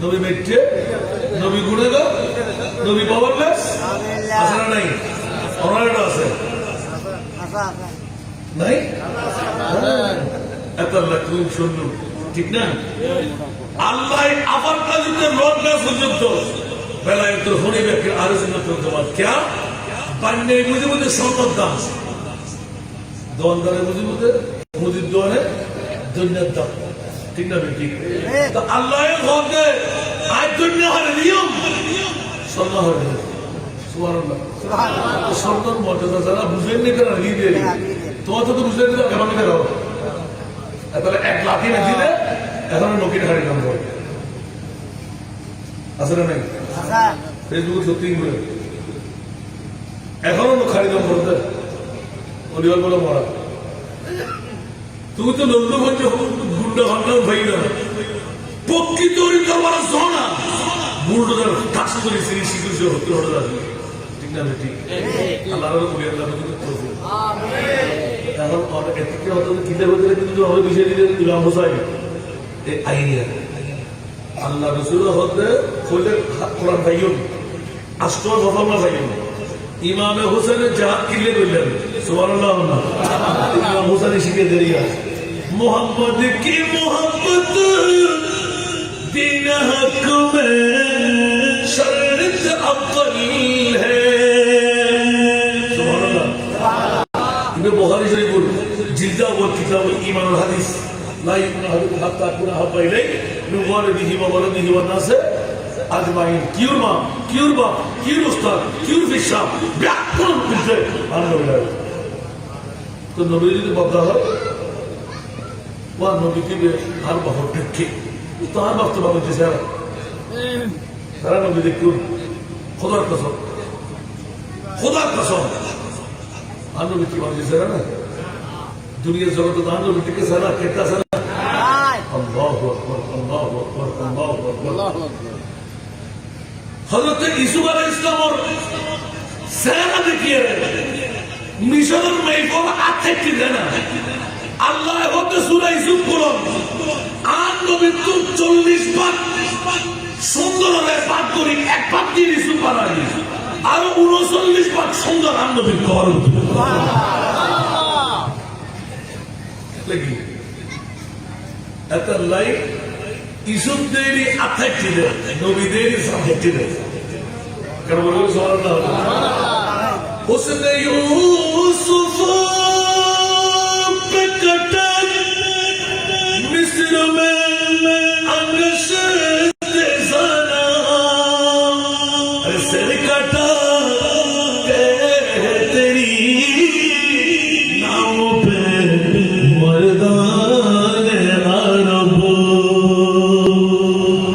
নবী মেট্টে নবী গুণেগা নবী পাওয়ারলেস আছে না নাই ওনারটা আছে নাই এত তুমি শুনল ঠিক না আল্লাহ আবার কাজে লড়কা সুযোগ বেলায় তোর হনে ব্যাকের আলোচনা করতে পার কে পান্নে বুঝে বুঝে সম্পদ দাম দোয়ানদারে বুঝে বুঝে মুদির দোয়ানে দুনিয়ার দাম ঠিক না ঠিক তো আল্লাহ ঘরকে আজ দুনিয়া হারে নিয়ম স্বর্ণ হারে সুবহানাল্লাহ স্বর্ণর মর্যাদা যারা বুঝেন না কেন দিয়ে তোমার তো বুঝলে দিতে কেমন বেরো তাহলে 1 লাখ না দিলে এখন নকির হাড়ি দাম করে আসলে নাই ফেসবুকে সত্যি করে এখনো খালি দাম করতে অলিওয়াল বলে মরা তুমি তো নন্দগঞ্জ গুন্ডা ভান্ডার ভাই না পক্ষী তৈরি করবার সোনা বুলডোজার কাজ করে সিঁড়ি শিখেছে হতে হতে আসবে ঠিক না ঠিক আল্লাহ বলি আল্লাহ এখন এদিকে হতো কিলে বদলে কিন্তু আমাদের বিষয় দিলেন ইমাম হোসাইন এই আইডিয়া আল্লাহ রসুল হতে হইলে কোরআন ভাইও আষ্টম সফল ভাইও ইমামে হোসেনের জাহাজ কিলে করলেন সুবহানাল্লাহ ইমাম হোসেন শিখে দেরি আছে मोहम्मद की मोहब्बत दीन हक में शर्त अव्वल है। सुभान अल्लाह। इब्ने बुखारी शरीफ जिल्द अव्वल किताब ईमान और हदीस ला युमिनु अहदुकुम हत्ता अकूना अहब्बा इलैहि मिन वालिदिही व वलदिही वन नास আজমাইন। কিউর মা, কিউর বাপ, কিউর উস্তাদ, কিউর ফিসা ব্যাকরণ করতে আনন্দ। তো নবী যদি বদলা হয় ওয়া নবীকে আর বহুত দেখে তো আর বাস্তব হচ্ছে স্যার সারা নবী দেখুন খোদার কসম, খোদার কসম আর নবী কি বলছে স্যার না দুনিয়ার জগতে তো আর নবী থেকে সারা কেতা সারা আল্লাহু আকবার আল্লাহু আকবার আল্লাহু আকবার। হযরত ইউসুফ আলাইহিস সালাম সেরা দেখিয়ে মিশরের মেইফল আছে কি জানা আল্লাহ হতে সূরা ইউসুফ কোরআন আর নবী তো 40 বার সুন্দর করে পাঠ করি এক পাঠ দিয়ে ইউসুফ বানাই আর 39 বার সুন্দর আর নবী কর সুবহানাল্লাহ লাগি এত লাইক ইউসুফ দেরি আছে কি নবী দেরি সাথে কি কারণ বলে সুবহানাল্লাহ। उसने यूसुफ पे कटा मिस्र में अंगश ज़ना सिर कटा तेरी नाव पे मर्दान अरब।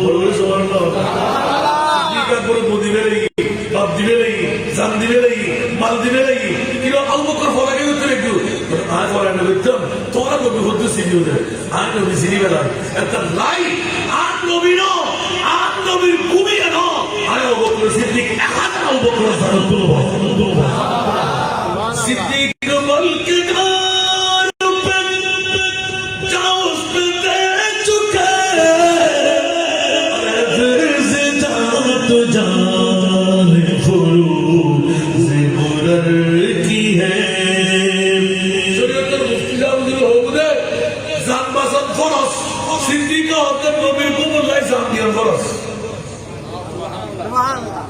बोलो सुभान अल्लाह। ये का पूरे मोदी में रहेगी, बाप दिवे रहेगी, जान दिवे रहेगी, মাল দিবে নাকি কিন্তু আবু বকর ফলাকে উত্তর একটু আর ফলাকে উত্তম তোমরা নবী হতে সিনি হতে আর নবী সিনি বেলা একটা লাই আর নবী ন আর নবীর ভূমি ন আর আবু বকর সিদ্দিক একাত আবু বকর সাল্লাল্লাহু সিদ্দিক বলকে ঘর পে যাও উস পে দে চুকে আরে ফির সে যা তো জানে ফুরু की है शरीयतर मुफ्ती साहब दिल हो दे जान बासन फरस सिद्दीक होते नबी को बोलाई जान दिया फरस सुभान अल्लाह।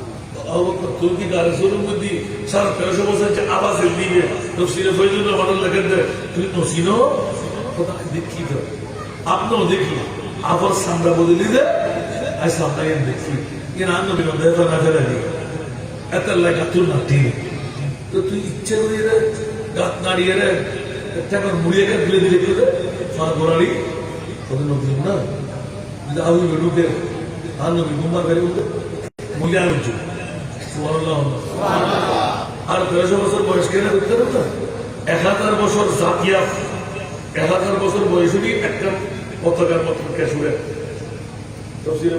अब तुर्की का रसूल मुद्दी सारा 1300 বছর যে আওয়াজ দিবে তফসিরে ফয়জুল রহমান লেখেন দে তুই তো সিনো খোদা দেখি তো আপনিও দেখি আবার সামনে বদলি দে আই সামনে দেখি ये नाम नबी ने देखा ना चला दी এত লাগা তুই না ঠিক তো তুই ইচ্ছে করে গাত নাড়িয়ে রে একটা করে মুড়িয়ে করে দিলে দিলে করে ফার গোড়ালি তোদের নবী না যদি আবু বেরুকে আর নবী গুম্বার করে বলতে মুড়িয়ে আনছো সুবহানাল্লাহ সুবহানাল্লাহ। আর 1300 বছর বয়স কেন করতে পারতো 1000 বছর জাতিয়া 1000 বছর বয়সেরই একটা পতাকার মতো কেশুরে তফসিরে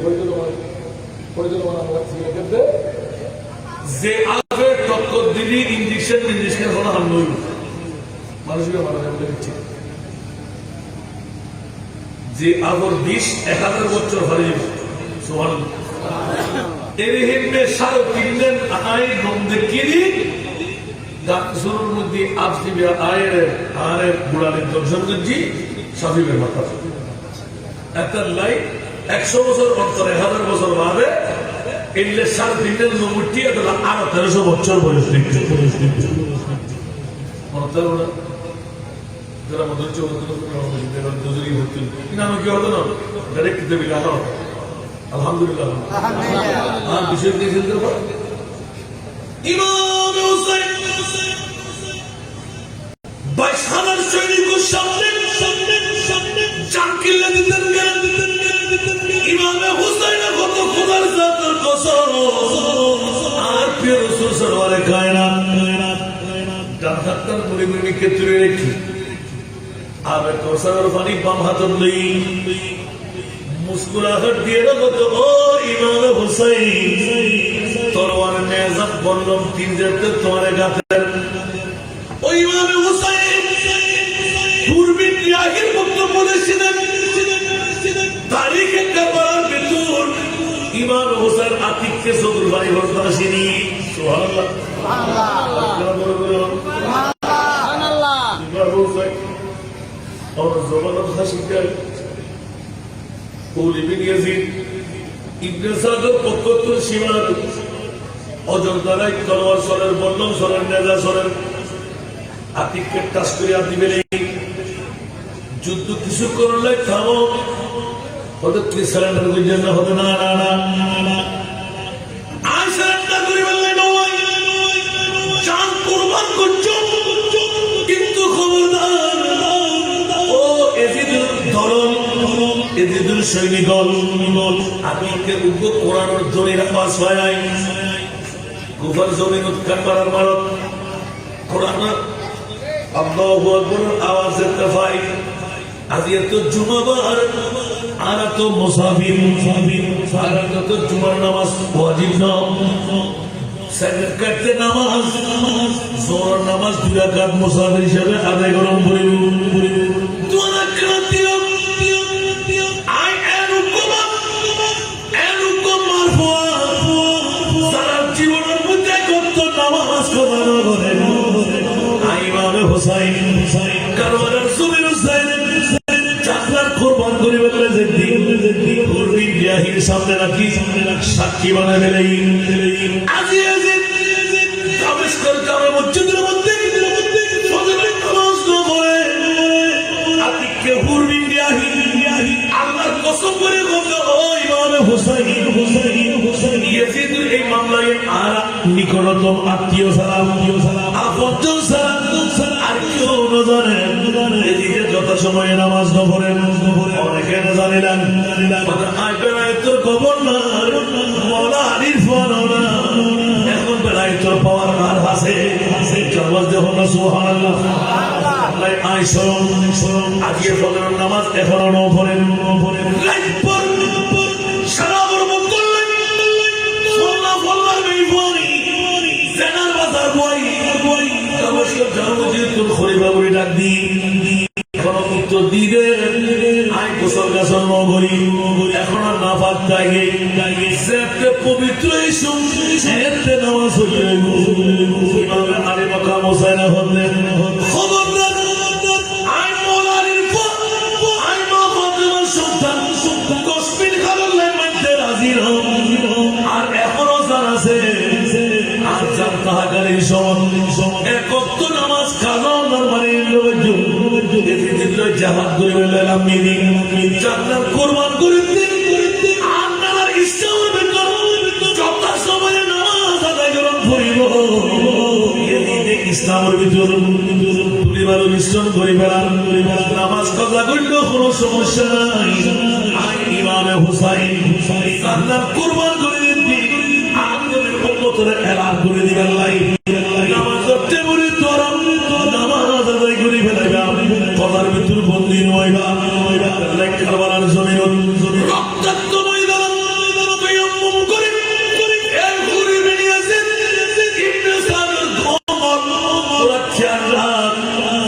পরিচালনা আমরা ছিল কিন্তু যে আগে টক্কর দিলি ইঞ্জেকশন হলো হাম নই মানুষকে মারা যাবে দেখছি যে আগর 20,000 বছর হয়ে যাবে সুবহানাল্লাহ। এর হিমে 3.5 দিন আই নমদে কিরি গাছুর মধ্যে আজদিবে আরে বুড়ালের দর্শনজি সাফিবের মাথা এত লাই 100 বছর অন্তর 1000 বছর বাদে এলে 3.5 দিনের নমুটি আর 1300 বছর বয়স দেখতে মনে যারা মধ্যে চৌধুরী হতো নাম কি হতো না ডাইরেক্ট দেবে আলহামদুলিল্লাহ আর বিষয় দিয়েছেন তো ইমাম হুসাইন 22,000 সৈনিকের সামনে জানকিল্লা দিতেন ইমাম হুসাইন কত খোদার জাতের কসম আর প্রিয় রাসূল সাল্লাল্লাহু আলাইহি কায়নাত ডান হাতটার মুড়ি মুড়ি কেতুরে রেখে আর কৌসারের পানি বাম হাতত লই মুস্কুরাহট দিয়ে রাখো তো ও ইমাম হুসাইন তরওয়ার নেজাত বললাম 3 জাতে তোমার গাতে ও ইমাম হুসাইন পূর্বের ইয়াহির বক্তব্য বলেছিলেন তারিখে কারবালার ভিতর ইমাম হুসাইন আতিককে সদর ভাই হরদাসিনী সুবহানাল্লাহ সুবহানাল্লাহ সুবহানাল্লাহ ইমাম হুসাইন और ज़बान ইবনে ইয়াজিদ ইবনে সাদের পক্ষত্তর সীমার অজন্তারাই তলোয়ার সরের বর্ণম সরের নেজা সরের আতিককে টাস করে দিবে যুদ্ধ কিছু করলে থামো হয়তো কি সারেন্ডার করছেন না হতে না না না আই সারেন্ডার করি বললে নয় জান কুরবান করছো কিন্তু খবরদার ও এজিদুল ধরন এজিদুল সৈনিকল আতিককে উগ্র কোরআনের জোরের আওয়াজ হয় নাই কুফার জমিন উৎখান করার মারত কোরআন আল্লাহু আকবার আওয়াজের দফাই আজ এত জুমাবার আর তো মুসাফির আর তো জুমার নামাজ ওয়াজিব না সাইয়েদ কাটতে নামাজ জোহর নামাজ দুই রাকাত মুসাফির হিসেবে আদায় করুন পড়িব দুই রাকাত আই এরকম মারফুয়া সারা জীবনের মধ্যে কত নামাজ করানো করে ইমাম হুসাইন কারবালার সুবির হুসাইন চাকরার কুরবান করে বলে যে দিন পূর্বী বিয়াহির সামনে রাখি সাক্ষী বানায় ফেলে আজি দামেস্কের জামে মসজিদের মধ্যে ফজরের নামাজ না পড়ে আতিককে পূর্বী বিয়াহি আল্লাহর কসম করে বলতে ও ইমাম হুসাইন ইয়াজিদের এই মামলায় আর নিকটতম আত্মীয় সালাম আপনজন সালাম আর কেউ নজরে এদিকে যত সময় নামাজ না পড়েন অনেকে না জানিলেন আই বেড়ায় তোর খবর না মৌলা আলির ফোন না এখন বেড়ায় তোর পাওয়ার আর আছে জবাব দেহ না সুবহানাল্লাহ আই শরম আজকে ফজরের নামাজ এখনো না পড়েন লাইট পড় সারা বরবাদ করলেন সোনা ফল্লার বেইফানি জেনার বাজার বই দামেস্কের জামে মসজিদ তোর খলিফা বলে ডাক দি এখন উত্তর দিবে আই গোসল গাছর নগরী এখন আর না পাক যাইগে সেতে পবিত্র এই সেতে নামাজ হইলে ইমামে আলী মাকাম হোসেন হলেন খবরদার আই মৌলানির পর আই মা ফাতেমার সন্তান কসমিন খালাল্লাহ মানতে রাজি হও আর এখনো জান আছে আর জান তাহাকারীর সমান এক ওয়াক্ত নামাজ কাজা নরমানের লোক জাহাদ করে বললাম মিনি জান্নাত কুরবান করে দিন আপনার ইসলামের ভিতর যত সময় নামাজ আদায় করুন পড়িব এদিকে ইসলামের ভিতর পরিবার মিশ্রণ করে ফেলান নামাজ কাজা করলেও কোনো সমস্যা নাই আই ইমামে হুসাইন জান্নাত কুরবান করে দিন আপনাদের উম্মতের এলান করে দিবেন লাই নামাজ পড়তে বলি তোরা নামাজ আদায় করে ফেলাইবা কথার ভিতর বন্দী নয়বা কারবালার জমিন রক্তাক্ত ময়দান তয়াম্মুম করে এর ঘুরে বেরিয়েছেন ইবনে সাদের ঘমল তোরা খেয়াল রাখ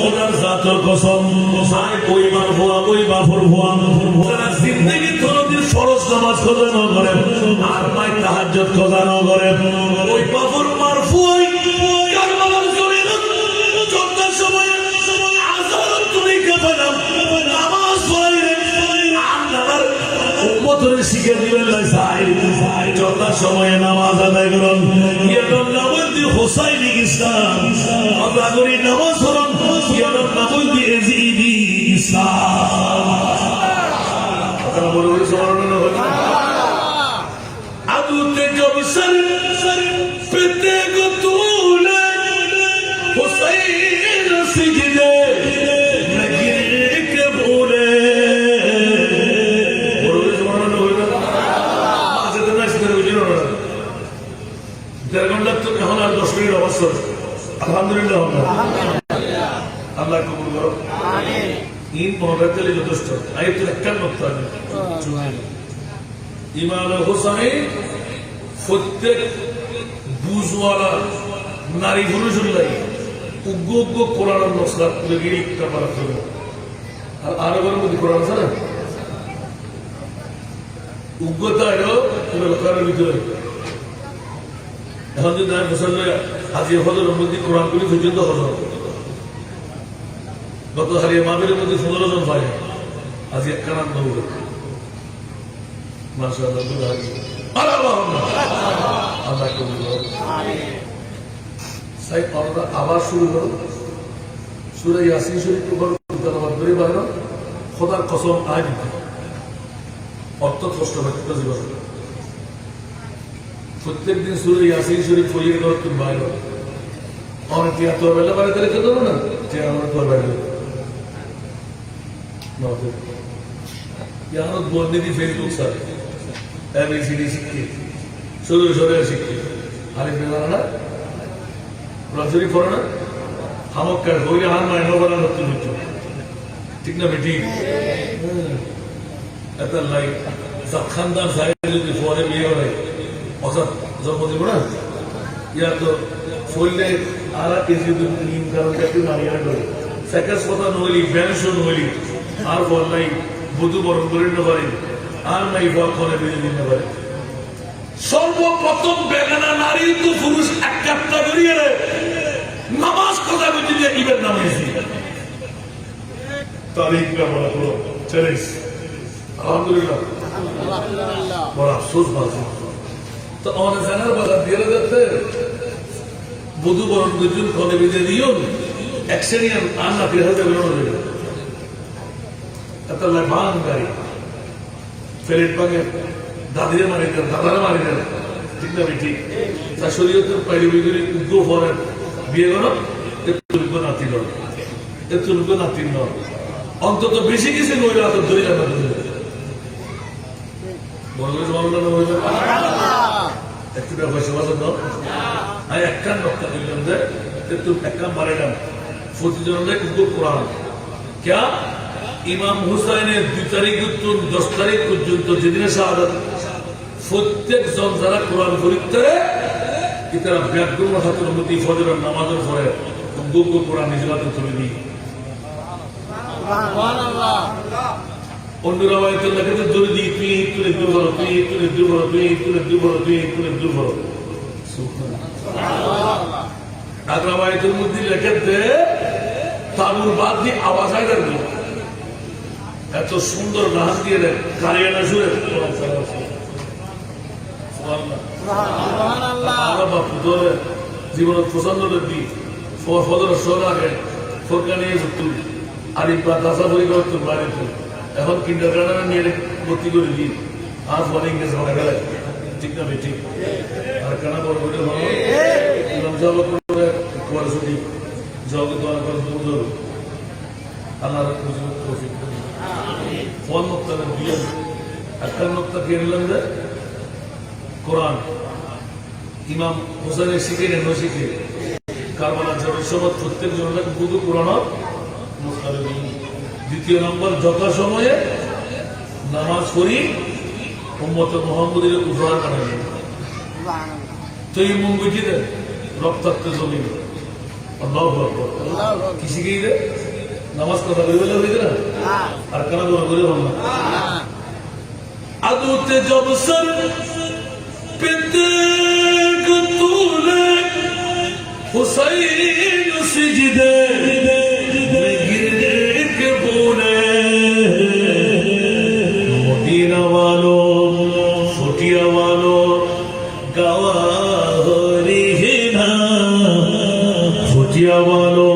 ওনার জাতের কসম সাই ওই মারফুয়া ওই বাফর ভুয়া তারা জিন্দেগি কোনদিন ফরজ নামাজ কজা না করে আর নাই তাহাজ্জুদ কজা না করে ওই বাফর মারফুয়াই কারবালার জমিন যত সময় আযান তুমি কাফালাম নামাজ পড়াইলে আপনার উম্মতের শিখে দিবেন লাই যত সময় নামাজ আদায় করুন ইয়ার নাম দি হুসাইনি ইসলাম আল্লাহ করি নামাজ পড়ুন ইয়ার নাম দি এজিদি ইসলাম আপনারা বলুন সুবহানাল্লাহ আদুতে জব সর পেতে গো তুলে হুসাইন সিজদে নগির কে ভুলে বলুন সুবহানাল্লাহ আজ তো না শিখে বুঝিনো না দেড় ঘন্টা তো এখন আর 10 মিনিট অবসর আলহামদুলিল্লাহ আল্লাহ কবুল করো আমিন ইন মহব্বতের যথেষ্ট আয়াত 51 ইমাম হুসাইন প্রত্যেক বুঝওয়ালা নারী পুরুষের লাগে উগ্র উগ্র কোরআনের নসরাত করে গিয়ে একটা পারা করবে আর আরবের মধ্যে কোরআন আছে না উগ্রতা এলো লোকের ভিতরে এখন যদি আমি বসাল আজি হজরের মধ্যে কোরআন করি পর্যন্ত হজর গত হারিয়ে মাদের মধ্যে 15 জন ভাই আজি একখানা নৌকা মাশাআল্লাহ আল্লাহ কবুল করুন। আমরা আবার শুরু করো সূরা ইয়াসিন শরীফ তেলাওয়াত করে বাইরে খোদার কসম আজ অর্থ কষ্ট ব্যক্ত জীবন প্রত্যেক দিন সূরা ইয়াসিন শরীফ পড়িয়ে গেল তুমি বাইরে অনেকে তোর বেলা বাড়িতে রেখে দেবো না যে আমরা তোর বাইরে यहाँ बोलने की फेसबुक सर एबीसीडी सीखी शुरू शुरू सीखी हाल ही में ना राजरी फोरना हम कर हो गया हम मायनों वाला नतुन बिचो ठीक ना बेटी ऐसा लाइक सब खानदान साइड जो दिफोरे भी हो रहे औसत जो बोलते हो ना या तो फुल्ले आरा किसी दिन नीम करो क्या मारिया डोले सेकंड पता नोली बैंशो नोली आर बोल नहीं বুধু বরণ করে নিতে পারি আর নাই বক্ষণে বেঁধে দিতে পারি সর্বপ্রথম বেগানা নারী তো পুরুষ এক কাপটা বেরিয়ে রে নামাজ কথা বলতে দিয়ে ইবের নামিয়েছি তারিখটা বলা হলো 40 আলহামদুলিল্লাহ বড় আফসোস বাজে তো আমাদের জানার বাজার দিয়ে যাচ্ছে বুধু বরণ দুজন ক্ষণে বেঁধে দিও অ্যাকশনিয়ান আর না 3000 বেরোনো যাবে कतल भांग गाड़ी फेरेट पागे दादीरे मारे कर दादारे मारे कर ठीक ना बेटी साशोरियो तो पहले बिगड़ी उनको फॉरेन बिये करो ये तुमको नाती लो ये तुमको नाती लो अंतो तो बेसी किसी कोई ना तो दूरी जाना तुझे बोलो ना बोलो एक तो क्या बात है ना आये एक कान डॉक्टर के लिए ये तुम एक कान मारे ना फोर्टी जनों ने उनको कुरान क्या ইমাম হুসাইনের 2 তারিখ থেকে 10 তারিখ পর্যন্ত যেদিনে শাহাদাত প্রত্যেকজন যারা কোরআন পড়তে ইতারা ব্যাকরণ হাতের মধ্যে ফজরের নামাজের পরে গুগু কোরআন নিজলাতে তুলে দিই সুবহানাল্লাহ অন্য রাওয়ায়াতে লেখা ধরে দিই তুই দুর্বল সুবহানাল্লাহ আর রাওয়ায়াতের মধ্যে লেখা তাবুর বাদ দিয়ে আওয়াজ আয় করবে এত সুন্দর গান দিয়ে দেয় কারিয়ানা সুরে জীবনের প্রচন্ড দিক ফদর সর আগে সরকার নিয়ে তুল আর দাসা পরিবার তুল বাইরে তুল এখন কিন্ডার গার্ডেনে নিয়ে ভর্তি করে দিই আর পরে ইংরেজ ভালো গেলে ঠিক না বেটি আর কেনা বড় করে পড়াশুটি জগৎ সুন্দর আল্লাহ তৌফিক ফোন মুক্তাদের দিয়ে একটা মুক্তা কে নিলাম যে কোরআন ইমাম হুসাইনের শিখে নেন শিখে কারবালা জবের সময় প্রত্যেক জনের বুধু কোরআন দ্বিতীয় নম্বর যথাসময়ে নামাজ পড়ি উম্মত মুহাম্মদের উপহার বানাবেন তো এই মুম্বইটি দেন রক্তাক্ত জমি আল্লাহু আকবার কি শিখিয়ে দেয় नमाज को तकरीबन लग रहा है और कना बोल बोले हम अदूते जब सर पिते गुतूले हुसैन सिजदे में गिरने के बोले मदीना वालों फुटिया वालों गवाही है ना फुटिया वालों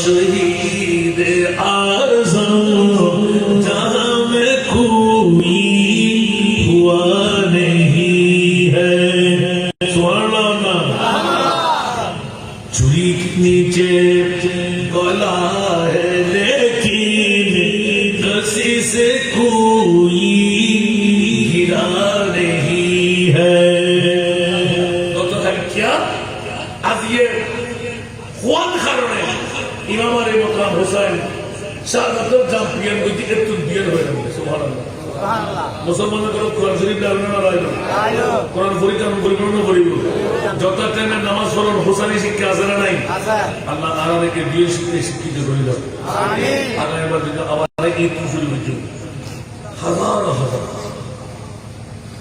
शहीद आज़म जहां में कोई हुआ नहीं है सुभान चुरी नीचे गला है लेकिन रस्सी से कोई गिरा नहीं है तो है क्या अब ये কোন কারণে ইমাম আলী মোকাম হোসেন শাহাদাতের চ্যাম্পিয়ন গতি একটু বিয়ের হয়ে যাবে সুবহানাল্লাহ সুবহানাল্লাহ মুসলমানদের কোরআন শরীফ লাগবে না লাগবে কোরআন পরিপূর্ণ করিব যত টাইমে নামাজ পড়ুন হোসেনি শিক্ষা আছে না নাই আছে আল্লাহ তাআলাকে বিয়ে শিক্ষিত করিল আমিন আল্লাহ এবার যদি আবার এই শুরু হইছে হাজার হাজার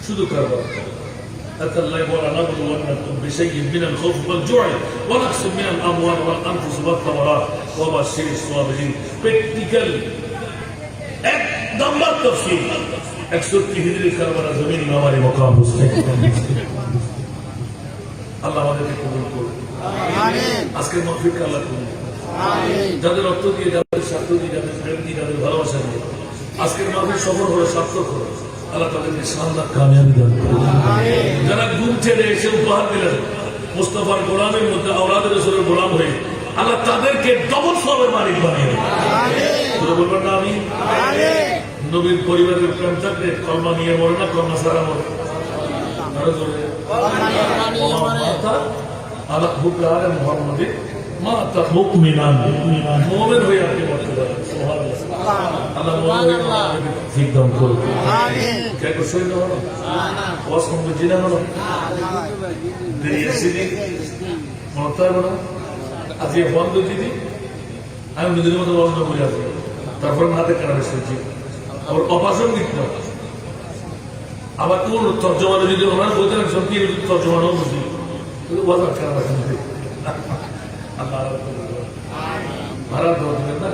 শুধু কারবার الله ولنبلونكم بشيء من الخوف والجوع ونقص من الاموال والانفس والثمرات وبشر الصابرين প্র্যাকটিক্যাল এক নাম্বার তাফসীর 61 হিজরি কারবালা জমিন আমারে মকাম হোসেন আল্লাহ আমাদেরকে কবুল করুন আমিন আজকের মাহফিল আল্লাহ কবুল করুন আমিন যাদের রক্ত দিয়ে যাদের স্বার্থ দিয়ে যাদের প্রেম দিয়ে যাদের ভালোবাসা দিয়ে আজকের মাহফিল সফল হলো সার্থক হলো আল্লাহ তাদেরকে শানদার কামিয়াবি দান করুন আমিন যারা ঘুম ছেড়ে এসে উপহার দিলেন মুস্তাফার গোলামের মধ্যে আওলাদের রাসূলের গোলাম হয়ে আল্লাহ তাদেরকে ডবল সওয়াবের মালিক বানিয়ে দিন আমিন বলবেন না আমিন আমিন নবীর পরিবারের প্রেম থাকলে কলমা নিয়ে মরে না কলমা ছাড়া মরে আরো জোরে আলা হুকরার মুহাম্মাদি মাতা মুমিনান মুমিন হয়ে আপনি মরতে পারেন সুবহানাল্লাহ আল্লাহ মুমিন ঠিক দান করুন আমিন কে কোসই না হলো না ওয়াস কম জিনা হলো দেশিনি মরতার বড় আজ এই বন্ধ দিদি আমি নিজের মতো বন্ধ করে আছি তারপর হাতে কাটা শুনছি আর অপাসঙ্গিক না আবার কোন তর্জমা যদি ওনার বলতে না সব কি তর্জমা নাও বুঝি বাজার খারাপ আছে আল্লাহ ভাড়া দেওয়া দিবেন না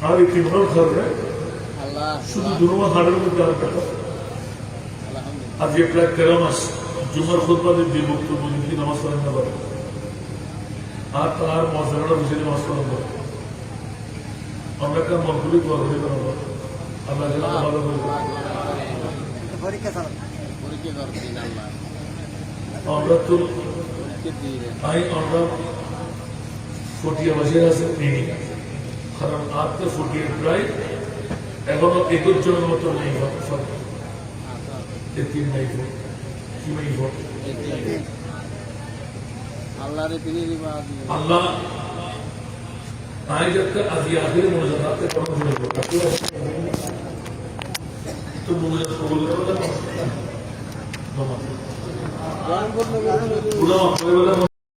আর একটি মনোর খাবে শুধু দুর্মা হাটের মধ্যে আজকে প্রায় 13 মাস জুমার খুতবাদের যে বক্তব্য কি নামাজ পড়েন না পারে আর তার মশলাটা বিষয়ে নামাজ পড়েন পারে আমরা একটা মনগুলি গর্বে করাবো আল্লাহ ভালো আমরা তো আমরা ফটিয়া বাসে আছে কারণ আর তো ফটিয়ার প্রায় এখনো 21 জনের মতো নেই তিন নাই কি নাই আল্লাহ আয়োজককে আজ আখের মর্যাদাতে কর্মসূচি করতে তো মর্যাদা কবুল করে